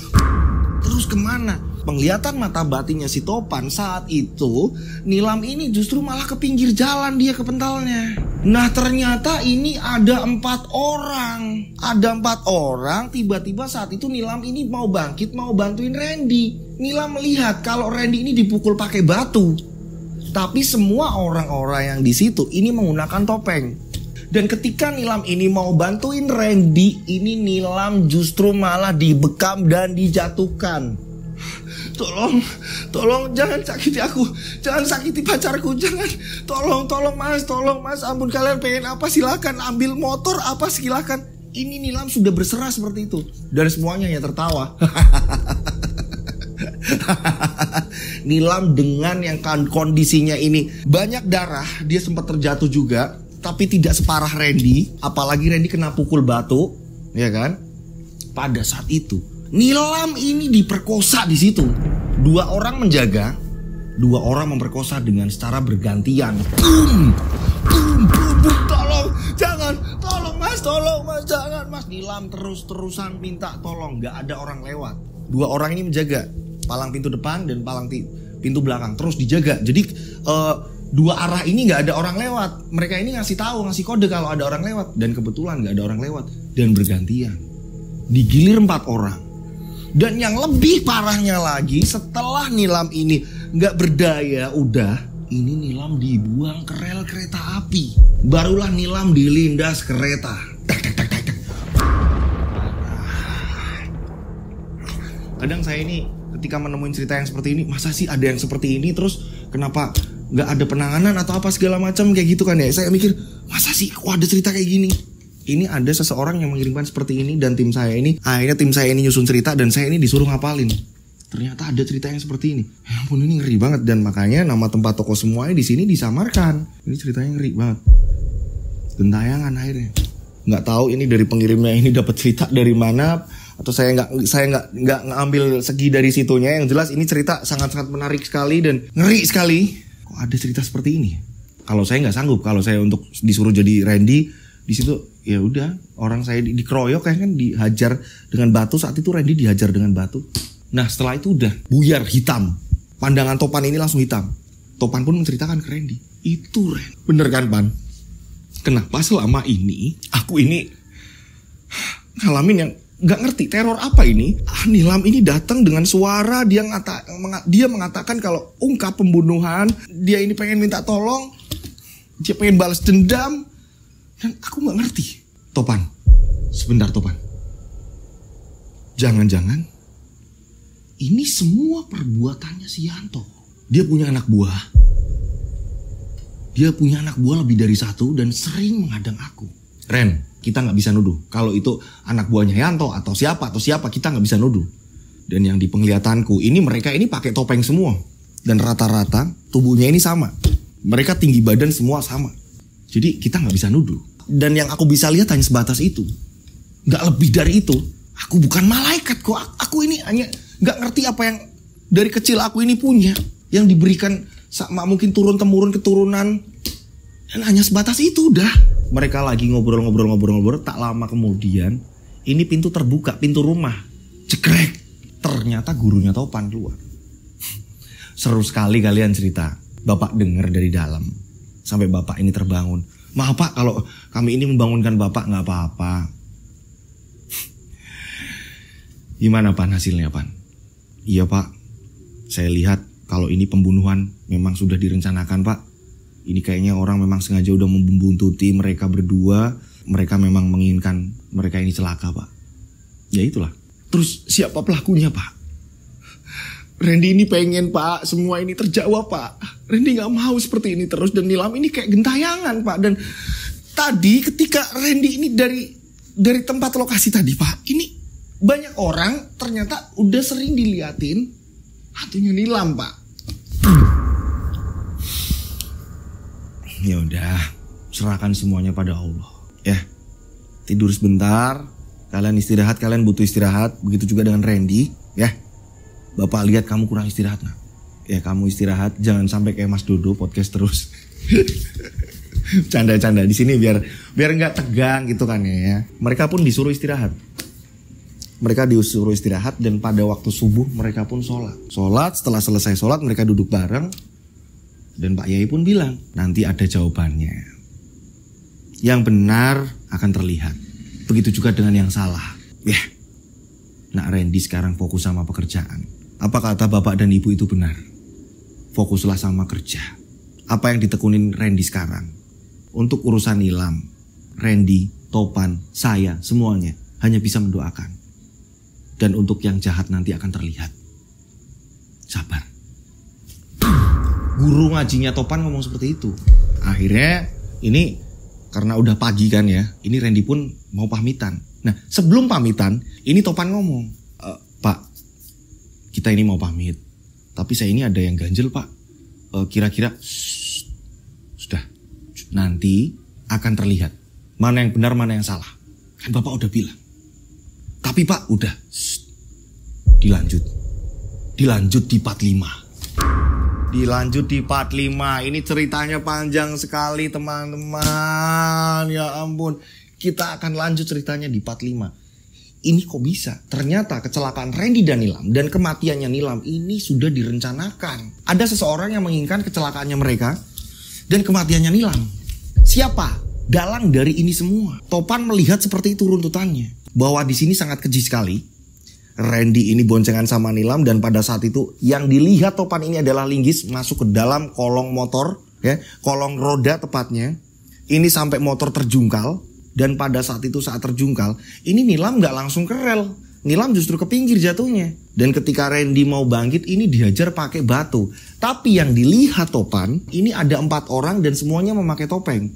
Terus kemana? Penglihatan mata batinnya si Topan saat itu, Nilam ini justru malah ke pinggir jalan dia kepentalnya. Nah ternyata ini ada 4 orang. Ada 4 orang, tiba-tiba saat itu Nilam ini mau bangkit, mau bantuin Randy. Nilam melihat kalau Randy ini dipukul pakai batu. Tapi semua orang-orang yang di situ ini menggunakan topeng. Dan ketika Nilam ini mau bantuin Randy, ini Nilam justru malah dibekam dan dijatuhkan. Tolong jangan sakiti aku, jangan sakiti pacarku, jangan, tolong mas, ampun kalian pengen apa silakan, ambil motor apa silakan. Ini Nilam sudah berserah seperti itu dan semuanya ya tertawa. Nilam dengan yang kondisinya ini banyak darah, dia sempat terjatuh juga, tapi tidak separah Randy, apalagi Randy kena pukul batu, ya kan? Pada saat itu Nilam ini diperkosa di situ. 2 orang menjaga, 2 orang memperkosa dengan secara bergantian. Boom, boom, boom, boom. Tolong mas, jangan mas. Nilam terus-terusan minta tolong, nggak ada orang lewat. 2 orang ini menjaga palang pintu depan dan palang pintu belakang, terus dijaga. Jadi 2 arah ini nggak ada orang lewat. Mereka ini ngasih kode kalau ada orang lewat, dan kebetulan nggak ada orang lewat dan bergantian. Digilir 4 orang. Dan yang lebih parahnya lagi, setelah Nilam ini nggak berdaya, udah ini Nilam dibuang ke rel kereta api. Barulah Nilam dilindas kereta. Kadang saya ini ketika menemuin cerita yang seperti ini, masa sih ada yang seperti ini, terus kenapa nggak ada penanganan atau apa segala macam kayak gitu kan ya. Saya mikir, masa sih kok ada cerita kayak gini. Ini ada seseorang yang mengirimkan seperti ini, dan tim saya ini, akhirnya tim saya ini nyusun cerita dan saya ini disuruh ngapalin. Ternyata ada cerita yang seperti ini. Ya ampun, ini ngeri banget, dan makanya nama tempat toko semuanya di sini disamarkan. Ini ceritanya ngeri banget. Gentayangan akhirnya. Nggak tahu ini dari pengirimnya ini dapat cerita dari mana, atau saya nggak ngambil segi dari situnya. Yang jelas ini cerita sangat-sangat menarik sekali dan ngeri sekali. Kok ada cerita seperti ini? Kalau saya nggak sanggup, kalau saya untuk disuruh jadi Randy di situ, ya udah, orang saya dikeroyok kan, dihajar dengan batu. Saat itu Randy dihajar dengan batu. Nah setelah itu udah buyar hitam. Pandangan Topan ini langsung hitam. Topan pun menceritakan ke Randy, itu Ren, bener kan Pan? Kenapa selama ini aku ini ngalamin yang nggak ngerti teror apa ini. Nilam ini datang dengan suara, dia mengatakan kalau ungkap pembunuhan, dia ini pengen minta tolong, dia pengen balas dendam, dan aku nggak ngerti. Topan, sebentar Topan, jangan-jangan ini semua perbuatannya si Yanto. Dia punya anak buah. Dia punya anak buah lebih dari satu dan sering menghadang aku. Ren, kita nggak bisa nuduh. Kalau itu anak buahnya Yanto atau siapa, kita nggak bisa nuduh. Dan yang di penglihatanku, mereka ini pakai topeng semua. Dan rata-rata tubuhnya ini sama. Mereka tinggi badan semua sama. Jadi kita nggak bisa nuduh. Dan yang aku bisa lihat hanya sebatas itu. Nggak lebih dari itu. Aku bukan malaikat kok. Aku ini hanya nggak ngerti apa yang dari kecil aku ini punya. Yang diberikan sama mungkin turun-temurun keturunan. Dan hanya sebatas itu udah. Mereka lagi ngobrol. Tak lama kemudian ini pintu terbuka, pintu rumah. Cekrek. Ternyata gurunya Topan keluar. Seru sekali kalian cerita. Bapak dengar dari dalam. Sampai bapak ini terbangun. Maaf Pak, kalau kami ini membangunkan bapak gak apa-apa. Gimana Pan hasilnya Pan? Iya Pak, saya lihat kalau ini pembunuhan memang sudah direncanakan Pak. Ini kayaknya orang memang sengaja udah membuntuti mereka berdua. Mereka memang menginginkan mereka ini celaka Pak. Ya itulah. Terus siapa pelakunya Pak? Randy ini pengen Pak, semua ini terjawab Pak. Randy gak mau seperti ini terus. Dan Nilam ini kayak gentayangan Pak. Dan tadi ketika Randy ini dari tempat lokasi tadi Pak, ini banyak orang ternyata udah sering diliatin hantunya Nilam Pak. Ya udah, serahkan semuanya pada Allah. Ya, tidur sebentar. Kalian istirahat, kalian butuh istirahat. Begitu juga dengan Randy. Ya, Bapak lihat kamu kurang istirahat nah. Ya kamu istirahat, jangan sampai kayak Mas Dodo podcast terus. Canda-canda di sini biar nggak tegang gitu kan ya. Mereka pun disuruh istirahat. Mereka disuruh istirahat dan pada waktu subuh mereka pun sholat. Setelah selesai sholat mereka duduk bareng. Dan Pak Yai pun bilang, nanti ada jawabannya. Yang benar akan terlihat. Begitu juga dengan yang salah. Ya, Nak Randy sekarang fokus sama pekerjaan. Apa kata bapak dan ibu itu benar? Fokuslah sama kerja. Apa yang ditekunin Randy sekarang? Untuk urusan Nilam, Randy, Topan, saya, semuanya hanya bisa mendoakan. Dan untuk yang jahat nanti akan terlihat. Sabar. Guru ngajinya Topan ngomong seperti itu. Akhirnya ini karena udah pagi kan ya. Ini Randy pun mau pamitan. Nah sebelum pamitan ini Topan ngomong. Pak, kita ini mau pamit. Tapi saya ini ada yang ganjel Pak. Kira-kira sudah. Nanti akan terlihat. Mana yang benar mana yang salah. Kan Bapak udah bilang. Tapi Pak udah. Dilanjut di part 5. Dilanjut di part 5. Ini ceritanya panjang sekali teman-teman. Ya ampun. Kita akan lanjut ceritanya di part 5. Ini kok bisa? Ternyata kecelakaan Randy dan Nilam dan kematiannya Nilam ini sudah direncanakan. Ada seseorang yang menginginkan kecelakaannya mereka dan kematiannya Nilam. Siapa? Dalang dari ini semua. Topan melihat seperti itu runtutannya. Bahwa di sini sangat keji sekali. Randy ini boncengan sama Nilam dan pada saat itu yang dilihat Topan ini adalah linggis masuk ke dalam kolong motor, ya, kolong roda tepatnya. Ini sampai motor terjungkal dan pada saat itu saat terjungkal, ini Nilam nggak langsung ke rel. Nilam justru ke pinggir jatuhnya. Dan ketika Randy mau bangkit ini dihajar pakai batu. Tapi yang dilihat Topan, ini ada 4 orang dan semuanya memakai topeng.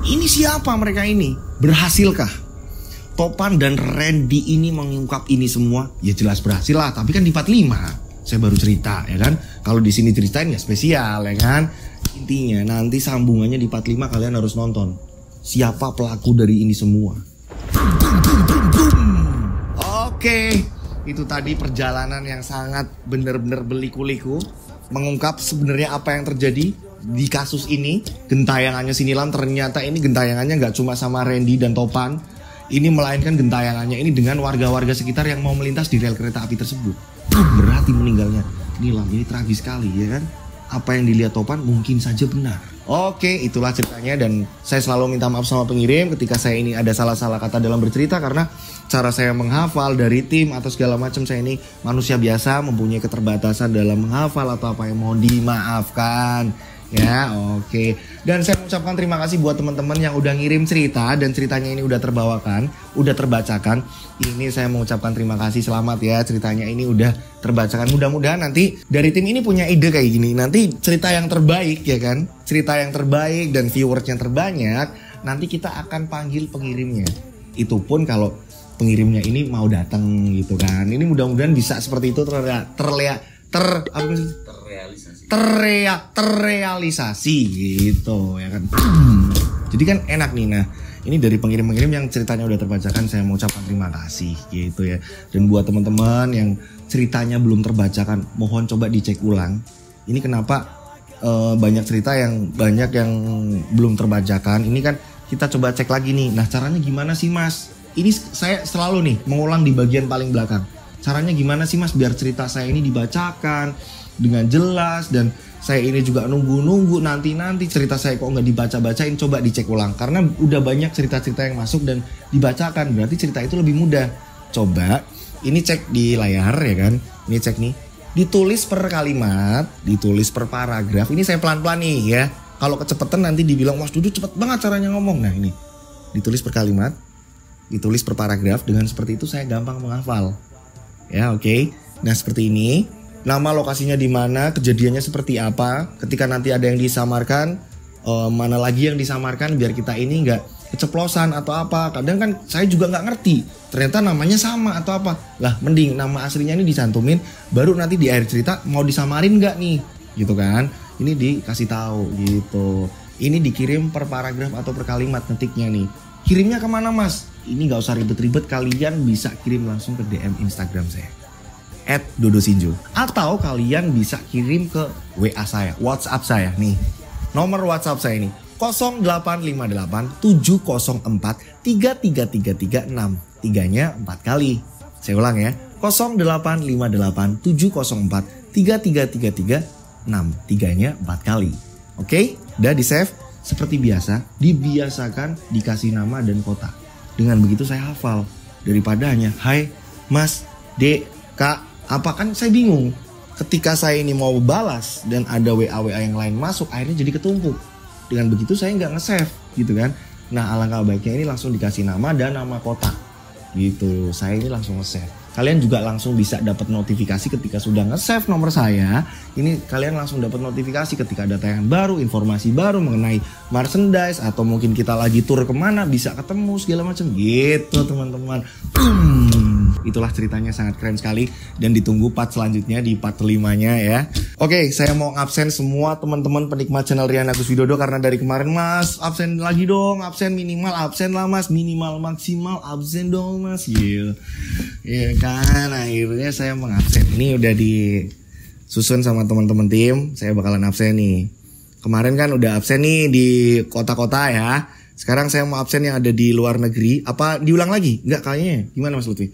Ini siapa mereka ini? Berhasilkah Topan dan Randy ini mengungkap ini semua? Ya jelas berhasil lah, tapi kan di part 5 saya baru cerita ya kan. Kalau di sini ceritain ya spesial ya kan. Intinya nanti sambungannya di part 5 kalian harus nonton. Siapa pelaku dari ini semua? Oke, itu tadi perjalanan yang sangat benar-benar beliku-liku mengungkap sebenarnya apa yang terjadi di kasus ini. Gentayangannya si Nilam ternyata ini gentayangannya nggak cuma sama Randy dan Topan. Ini melainkan gentayangannya ini dengan warga-warga sekitar yang mau melintas di rel kereta api tersebut. Berarti meninggalnya Nilam ini tragis sekali ya kan. Apa yang dilihat Topan mungkin saja benar. Oke, itulah ceritanya dan saya selalu minta maaf sama pengirim ketika saya ini ada salah-salah kata dalam bercerita karena cara saya menghafal dari tim atau segala macam. Saya ini manusia biasa, mempunyai keterbatasan dalam menghafal atau apa yang mohon dimaafkan. Ya, oke. Dan saya mengucapkan terima kasih buat teman-teman yang udah ngirim cerita dan ceritanya ini udah terbawakan, udah terbacakan. Ini saya mengucapkan terima kasih, selamat ya, ceritanya ini udah terbacakan. Mudah-mudahan nanti dari tim ini punya ide kayak gini. Nanti cerita yang terbaik ya kan, cerita yang terbaik dan viewers yang terbanyak, nanti kita akan panggil pengirimnya. Itu pun kalau pengirimnya ini mau datang gitu kan. Ini mudah-mudahan bisa seperti itu terrealisasi gitu ya kan. Jadi kan enak nih. Nah, ini dari pengirim-pengirim yang ceritanya udah terbacakan, saya mau ucapkan terima kasih gitu ya. Dan buat teman-teman yang ceritanya belum terbacakan, mohon coba dicek ulang. Ini kenapa banyak cerita yang belum terbacakan. Ini kan kita coba cek lagi nih. Nah, caranya gimana sih Mas? Ini saya selalu nih mengulang di bagian paling belakang. Caranya gimana sih Mas biar cerita saya ini dibacakan dengan jelas, dan saya ini juga nunggu nanti cerita saya kok nggak dibaca-bacain. Coba dicek ulang karena udah banyak cerita-cerita yang masuk dan dibacakan, berarti cerita itu lebih mudah. Coba ini cek di layar ya kan, ini cek nih, ditulis per kalimat, ditulis per paragraf. Ini saya pelan-pelan nih ya, kalau kecepatan nanti dibilang Mas Dudu cepet banget caranya ngomong. Nah ini ditulis per kalimat, ditulis per paragraf. Dengan seperti itu saya gampang menghafal ya. Oke. Nah seperti ini. Nama lokasinya di mana, kejadiannya seperti apa, ketika nanti ada yang disamarkan, mana lagi yang disamarkan, biar kita ini nggak keceplosan atau apa. Kadang kan saya juga nggak ngerti, ternyata namanya sama atau apa. Lah mending nama aslinya ini dicantumin, baru nanti di akhir cerita mau disamarin nggak nih, gitu kan. Ini dikasih tahu gitu. Ini dikirim per paragraf atau per kalimat ngetiknya nih. Kirimnya kemana Mas? Ini nggak usah ribet-ribet, kalian bisa kirim langsung ke DM Instagram saya @dodosinjo, atau kalian bisa kirim ke WA saya, WhatsApp saya nih. Nomor WhatsApp saya ini 0858 704 33336. 3-nya 4 kali. Saya ulang ya. 0858 704 33336. 3-nya 4 kali. Oke? Udah di save. Seperti biasa, dibiasakan dikasih nama dan kota. Dengan begitu saya hafal. Daripada hanya hai Mas, Dek, Kak, apa, kan saya bingung. Ketika saya ini mau balas dan ada WA yang lain masuk, akhirnya jadi ketumpuk. Dengan begitu saya nggak nge-save gitu kan. Nah alangkah baiknya ini langsung dikasih nama dan nama kota gitu. Saya ini langsung nge-save. Kalian juga langsung bisa dapat notifikasi ketika sudah nge-save nomor saya. Ini kalian langsung dapat notifikasi ketika ada tayangan baru, informasi baru mengenai merchandise, atau mungkin kita lagi tur kemana, bisa ketemu segala macam gitu teman-teman. Itulah ceritanya, sangat keren sekali, dan ditunggu part selanjutnya di part 5-nya ya. Oke, saya mau absen semua teman-teman penikmat channel Rian Agus Widodo, karena dari kemarin Mas absen lagi dong, absen minimal, absen lah Mas, minimal maksimal absen dong Mas. Iya kan, akhirnya saya mengabsen. Ini udah disusun sama teman-teman tim, saya bakalan absen nih. Kemarin kan udah absen nih di kota-kota ya. Sekarang saya mau absen yang ada di luar negeri. Apa diulang lagi? Enggak kayaknya. Gimana Mas Lutfi?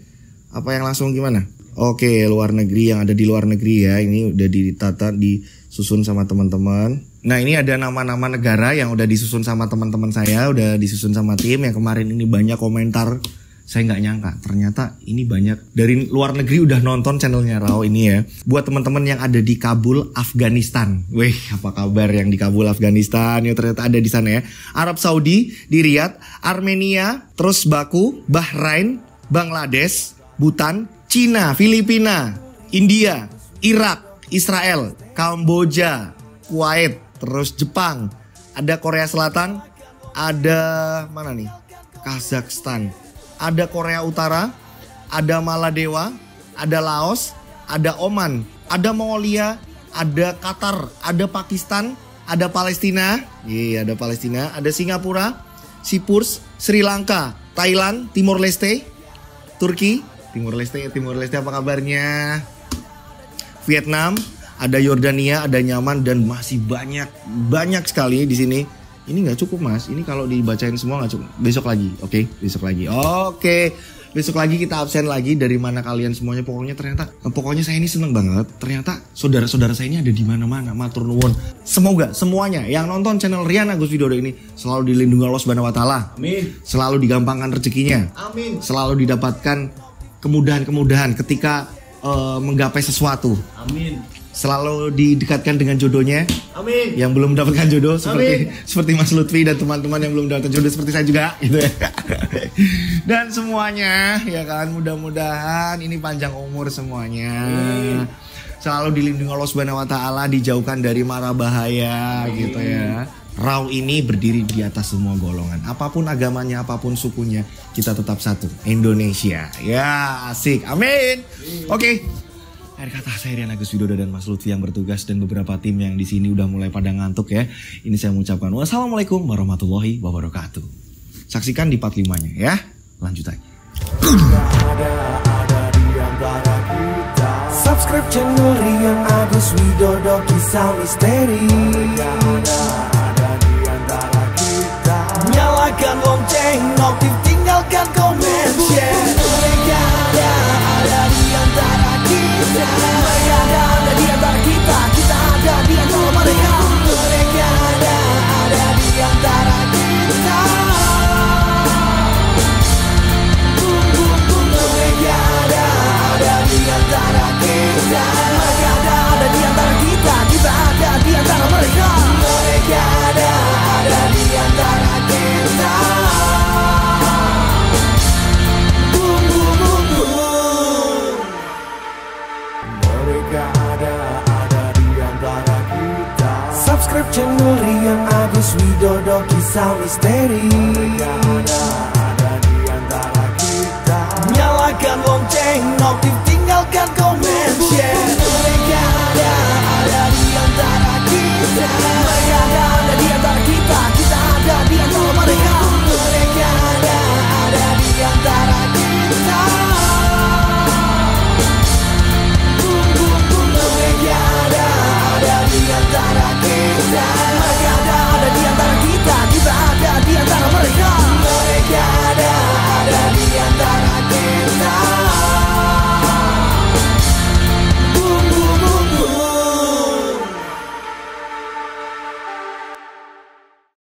Apa yang langsung gimana? Oke, luar negeri, yang ada di luar negeri ya. Ini udah ditata, disusun sama teman-teman. Nah ini ada nama-nama negara yang udah disusun sama teman-teman saya, udah disusun sama tim. Yang kemarin ini banyak komentar, saya nggak nyangka ternyata ini banyak dari luar negeri udah nonton channelnya Rao ini ya. Buat teman-teman yang ada di Kabul, Afghanistan. Wih, apa kabar yang di Kabul, Afghanistan? Ya ternyata ada di sana ya. Arab Saudi, di Riyadh, Armenia, terus Baku, Bahrain, Bangladesh, Bhutan, Cina, Filipina, India, Irak, Israel, Kamboja, Kuwait, terus Jepang, ada Korea Selatan, ada mana nih? Kazakhstan, ada Korea Utara, ada Maladewa, ada Laos, ada Oman, ada Mongolia, ada Qatar, ada Pakistan, ada Palestina, iya ada Palestina, ada Singapura, Cyprus, Sri Lanka, Thailand, Timor Leste, Turki, Timor Leste apa kabarnya? Vietnam, ada Yordania, ada Yaman, dan masih banyak sekali di sini. Ini nggak cukup Mas, ini kalau dibacain semua nggak cukup. Besok lagi, oke? Besok lagi, oke. Besok lagi kita absen lagi. Dari mana kalian semuanya? Pokoknya saya ini seneng banget. Ternyata saudara-saudara saya ini ada di mana-mana. Matur nuwun. Semoga semuanya yang nonton channel Rian Agus Widodo ini selalu dilindungi Allah Subhanahu wa taala. Amin. Selalu digampangkan rezekinya. Amin. Selalu didapatkan kemudahan-kemudahan ketika menggapai sesuatu. Amin. Selalu didekatkan dengan jodohnya. Amin. Yang belum mendapatkan jodoh seperti Mas Lutfi dan teman-teman yang belum mendapatkan jodoh seperti saya juga gitu ya. Dan semuanya ya kan, mudah-mudahan ini panjang umur semuanya. Amin. Selalu dilindungi Allah Subhanahu wa taala, dijauhkan dari mara bahaya. Amin. Gitu ya. Raw ini berdiri di atas semua golongan. Apapun agamanya, apapun sukunya, kita tetap satu. Indonesia. Ya, asik. Amin. Oke. Akhir kata saya Rian Agus Widodo dan Mas Lutfi yang bertugas dan beberapa tim yang di sini udah mulai pada ngantuk ya. Ini saya mengucapkan wassalamualaikum warahmatullahi wabarakatuh. Saksikan di part 5-nya ya. Lanjut lagi. Subscribe channel Rian Agus Widodo, kisah misteri. Nyalakan lonceng, notif, tinggalkan komen, share. Mereka ada di antara kita. Mereka ada di antara kita. Kita ada di antara mereka. Mereka ada di antara kita. Mereka ada di antara kita. Mereka ada di antara kita. Kita ada di antara mereka. Mereka ada di antara kita. Mereka ada di antara kita. Subscribe channel Rian Agus Widodo, kisah misteri. Mereka ada di antara kita. Nyalakan lonceng, notif, tinggalkan komen, share. Mereka ada di antara kita.